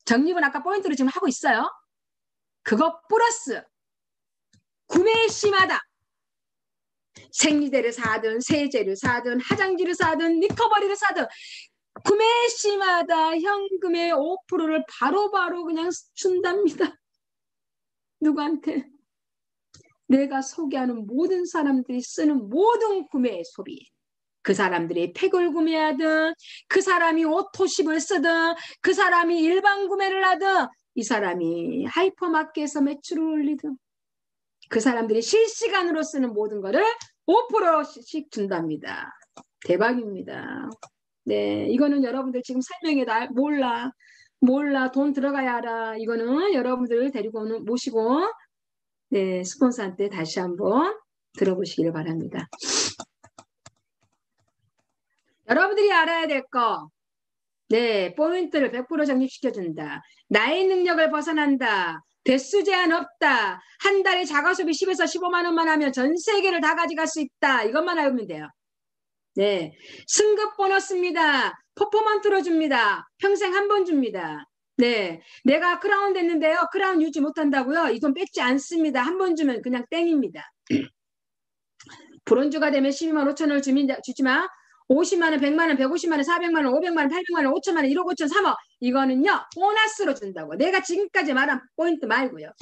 적립은 아까 포인트로 지금 하고 있어요. 그거 플러스 구매 시마다 생리대를 사든 세제를 사든 화장지를 사든 리커버리를 사든 구매 시마다 현금의 5%를 바로바로 그냥 준답니다. 누구한테? 내가 소개하는 모든 사람들이 쓰는 모든 구매 소비. 그 사람들이 팩을 구매하든 그 사람이 오토십을 쓰든 그 사람이 일반 구매를 하든 이 사람이 하이퍼마켓에서 매출을 올리든 그 사람들이 실시간으로 쓰는 모든 거를 5%씩 준답니다. 대박입니다. 네, 이거는 여러분들 지금 설명에 몰라 돈 들어가야 알아. 이거는 여러분들 데리고 모시고 네, 스폰서한테 다시 한번 들어보시기를 바랍니다. 여러분들이 알아야 될 거. 네, 포인트를 100% 적립시켜준다. 나의 능력을 벗어난다. 대수 제한 없다. 한 달에 자가소비 10에서 15만 원만 하면 전 세계를 다 가져갈 수 있다. 이것만 알면 돼요. 네, 승급 보너스입니다. 퍼포먼트로 줍니다. 평생 한 번 줍니다. 네, 내가 크라운 됐는데요. 크라운 유지 못한다고요? 이 돈 뺏지 않습니다. 한 번 주면 그냥 땡입니다. 브론즈가 되면 12만 5천 원을 주지만 50만 원, 100만 원, 150만 원, 400만 원, 500만 원, 800만 원, 5천만 원, 1억 5천, 3억 이거는요 보너스로 준다고. 내가 지금까지 말한 포인트 말고요.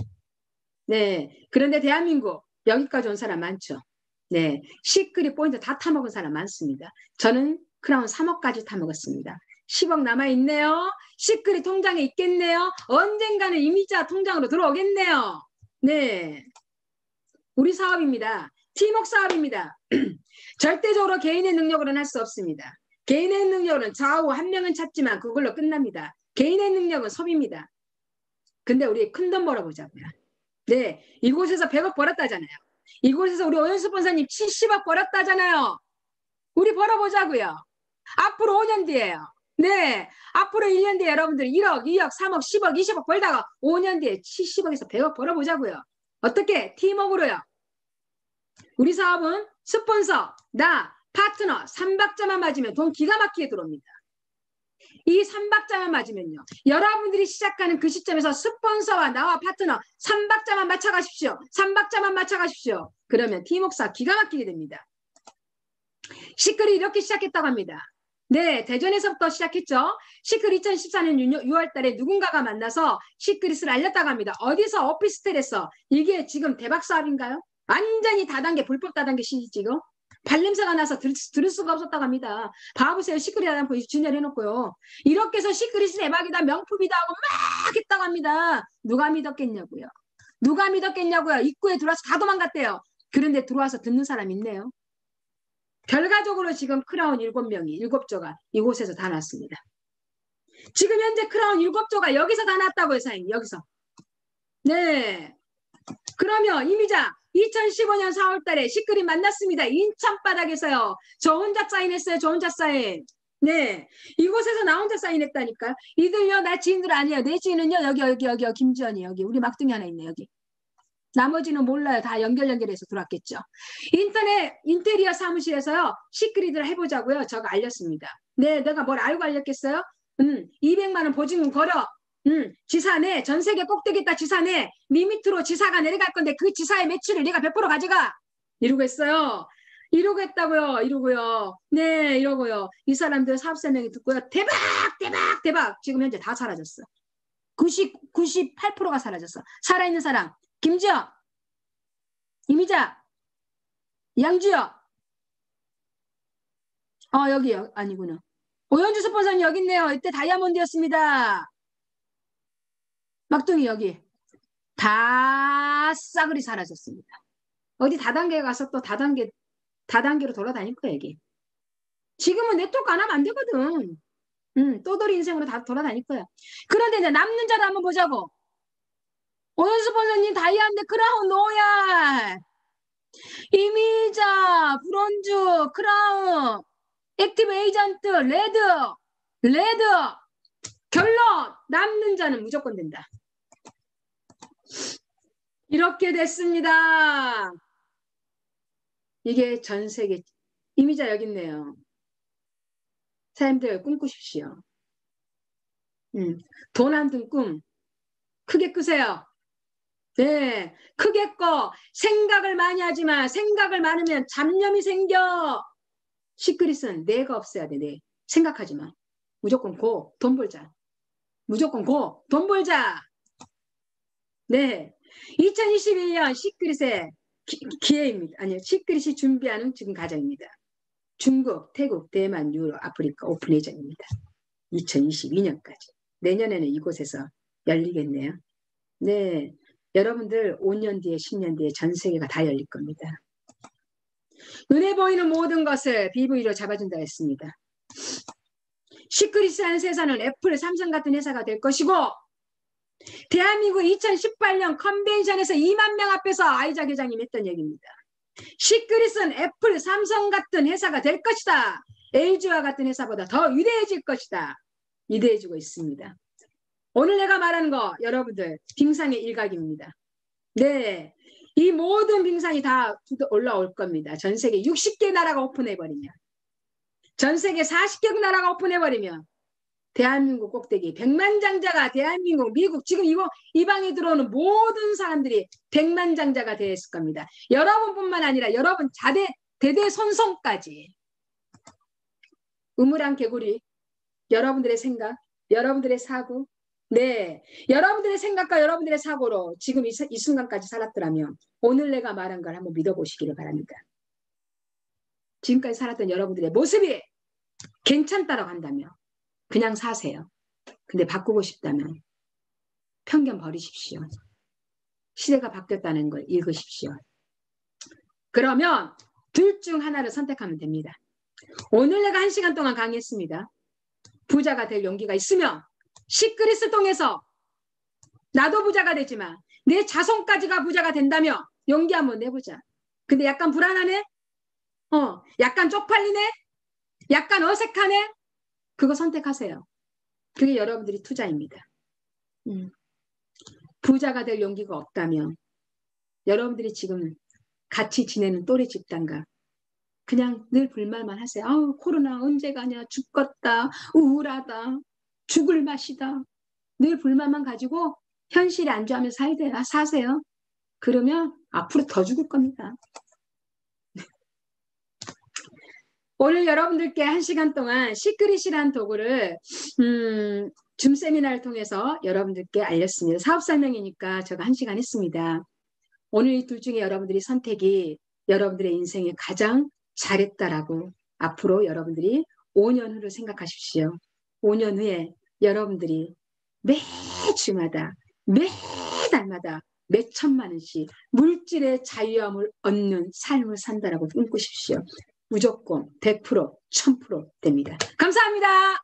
네, 그런데 대한민국 여기까지 온 사람 많죠. 네, 시크릿 포인트 다 타먹은 사람 많습니다. 저는 크라운 3억까지 타먹었습니다. 10억 남아있네요. 시크릿 통장에 있겠네요. 언젠가는 이미자 통장으로 들어오겠네요. 네, 우리 사업입니다. 팀워크 사업입니다. 절대적으로 개인의 능력으로는 할 수 없습니다. 개인의 능력은 좌우 한 명은 찾지만 그걸로 끝납니다. 개인의 능력은 소비입니다. 근데 우리 큰 돈 벌어보자고요. 네, 이곳에서 100억 벌었다잖아요. 이곳에서 우리 오연수 본사님 70억 벌었다잖아요. 우리 벌어보자고요. 앞으로 5년 뒤에요. 네, 앞으로 1년 뒤에 여러분들 1억, 2억, 3억, 10억, 20억 벌다가 5년 뒤에 70억에서 100억 벌어보자고요. 어떻게? 팀워크로요. 우리 사업은 스폰서, 나, 파트너 3박자만 맞으면 돈 기가 막히게 들어옵니다. 이 3박자만 맞으면요. 여러분들이 시작하는 그 시점에서 스폰서와 나와 파트너 3박자만 맞춰가십시오. 3박자만 맞춰가십시오. 그러면 팀웍사 기가 막히게 됩니다. 시클이 이렇게 시작했다고 합니다. 네, 대전에서부터 시작했죠. 시클 2014년 6월 달에 누군가가 만나서 시크릿을 알렸다고 합니다. 어디서? 오피스텔에서. 이게 지금 대박 사업인가요? 완전히 다단계, 불법 다단계 시지요. 발냄새가 나서 들을 수가 없었다고 합니다. 봐보세요. 시크릿 하다고 진열해놓고요. 이렇게 해서 시크릿이 대박이다, 명품이다 하고 막 했다고 합니다. 누가 믿었겠냐고요. 누가 믿었겠냐고요. 입구에 들어와서 다 도망갔대요. 그런데 들어와서 듣는 사람이 있네요. 결과적으로 지금 크라운 7명이 7조가 이곳에서 다 났습니다. 지금 현재 크라운 7조가 여기서 다 났다고요. 사장님. 여기서. 네. 그러면 이미자 2015년 4월 달에 시크릿 만났습니다. 인천 바닥에서요. 저 혼자 사인했어요. 저 혼자 사인. 네. 이곳에서 나 혼자 사인했다니까요. 이들요. 나 지인들 아니에요. 내 지인은요. 여기 김지연이 여기. 우리 막둥이 하나 있네. 여기. 나머지는 몰라요. 다 연결해서 들어왔겠죠. 인터넷 인테리어 사무실에서요. 시크릿을 해보자고요. 저거 알렸습니다. 네. 내가 뭘 알고 알렸겠어요? 200만 원 보증금 걸어. 지사네. 전 세계 꼭대기다 지사네. 네 밑으로 지사가 내려갈 건데 그 지사의 매출을 네가 100% 가져가. 이러고 했어요. 이러고 했다고요. 이러고요. 네, 이러고요. 이 사람들 사업 설명이 듣고요. 대박, 대박, 대박. 지금 현재 다 사라졌어. 98%가 사라졌어. 살아있는 사람. 김지영, 이미자, 양주혁. 여기요. 아니구나. 오연주 스폰서님 여기 있네요. 이때 다이아몬드였습니다. 막둥이 여기. 다 싸그리 사라졌습니다. 어디 다단계에 가서 또 다단계로 돌아다닐 거야, 이게. 지금은 네트워크 안 하면 안 되거든. 또돌이 인생으로 다 돌아다닐 거야. 그런데 이제 남는 자를 한번 보자고. 오연수 스폰서님 다이아몬드 크라운 노야. 이미자, 브론즈, 크라운, 액티브 에이전트, 레드. 결론! 남는 자는 무조건 된다. 이렇게 됐습니다. 이게 전 세계. 이미자 여기 있네요. 사람들 꿈꾸십시오. 돈 안 든 꿈 크게 꾸세요. 네, 크게 꺼. 생각을 많이 하지 마. 생각을 많으면 잡념이 생겨. 시크릿은 내가 없어야 돼. 내. 생각하지 마. 무조건 고. 돈 벌자. 무조건 고. 돈 벌자. 네. 2021년 시크릿의 기회입니다. 아니요. 시크릿이 준비하는 지금 과정입니다. 중국, 태국, 대만, 유럽, 아프리카 오픈 예정입니다. 2022년까지. 내년에는 이곳에서 열리겠네요. 네. 여러분들 5년 뒤에 10년 뒤에 전 세계가 다 열릴 겁니다. 눈에 보이는 모든 것을 BV로 잡아준다 했습니다. 시크릿이라는 회사는 애플, 삼성 같은 회사가 될 것이고 대한민국 2018년 컨벤션에서 2만 명 앞에서 아이작 회장님이 했던 얘기입니다. 시크릿은 애플, 삼성 같은 회사가 될 것이다. LG와 같은 회사보다 더 위대해질 것이다. 위대해지고 있습니다. 오늘 내가 말하는 거 여러분들 빙상의 일각입니다. 네, 이 모든 빙상이 다 올라올 겁니다. 전 세계 60개 나라가 오픈해버리면 전 세계 40개국 나라가 오픈해버리면 대한민국 꼭대기 백만장자가 대한민국, 미국 지금 이 방에 들어오는 모든 사람들이 백만장자가 되었을 겁니다. 여러분뿐만 아니라 여러분 자대 대대손손까지 우물안 개구리 여러분들의 생각, 여러분들의 사고 네, 여러분들의 생각과 여러분들의 사고로 지금 이 순간까지 살았더라면 오늘 내가 말한 걸 한번 믿어보시기를 바랍니다. 지금까지 살았던 여러분들의 모습이 괜찮다라고 한다면 그냥 사세요. 근데 바꾸고 싶다면 편견 버리십시오. 시대가 바뀌었다는 걸 읽으십시오. 그러면 둘 중 하나를 선택하면 됩니다. 오늘 내가 1시간 동안 강의했습니다. 부자가 될 용기가 있으면 시크릿을 통해서 나도 부자가 되지만 내 자손까지가 부자가 된다며 용기 한번 내보자. 근데 약간 불안하네? 약간 쪽팔리네? 약간 어색하네? 그거 선택하세요. 그게 여러분들이 투자입니다. 부자가 될 용기가 없다면 여러분들이 지금 같이 지내는 또래 집단과 그냥 늘 불만만 하세요. 아우 코로나 언제 가냐 죽겠다 우울하다 죽을 맛이다 늘 불만만 가지고 현실에 안주하면서 사세요. 그러면 앞으로 더 죽을 겁니다. 오늘 여러분들께 1시간 동안 시크릿이라는 도구를 줌 세미나를 통해서 여러분들께 알렸습니다. 사업 설명이니까 제가 1시간 했습니다. 오늘 이 둘 중에 여러분들이 선택이 여러분들의 인생에 가장 잘했다라고 앞으로 여러분들이 5년 후를 생각하십시오. 5년 후에 여러분들이 매주마다 매달마다 몇 천만 원씩 물질의 자유함을 얻는 삶을 산다라고 꿈꾸십시오. 무조건 100%, 1000% 됩니다. 감사합니다.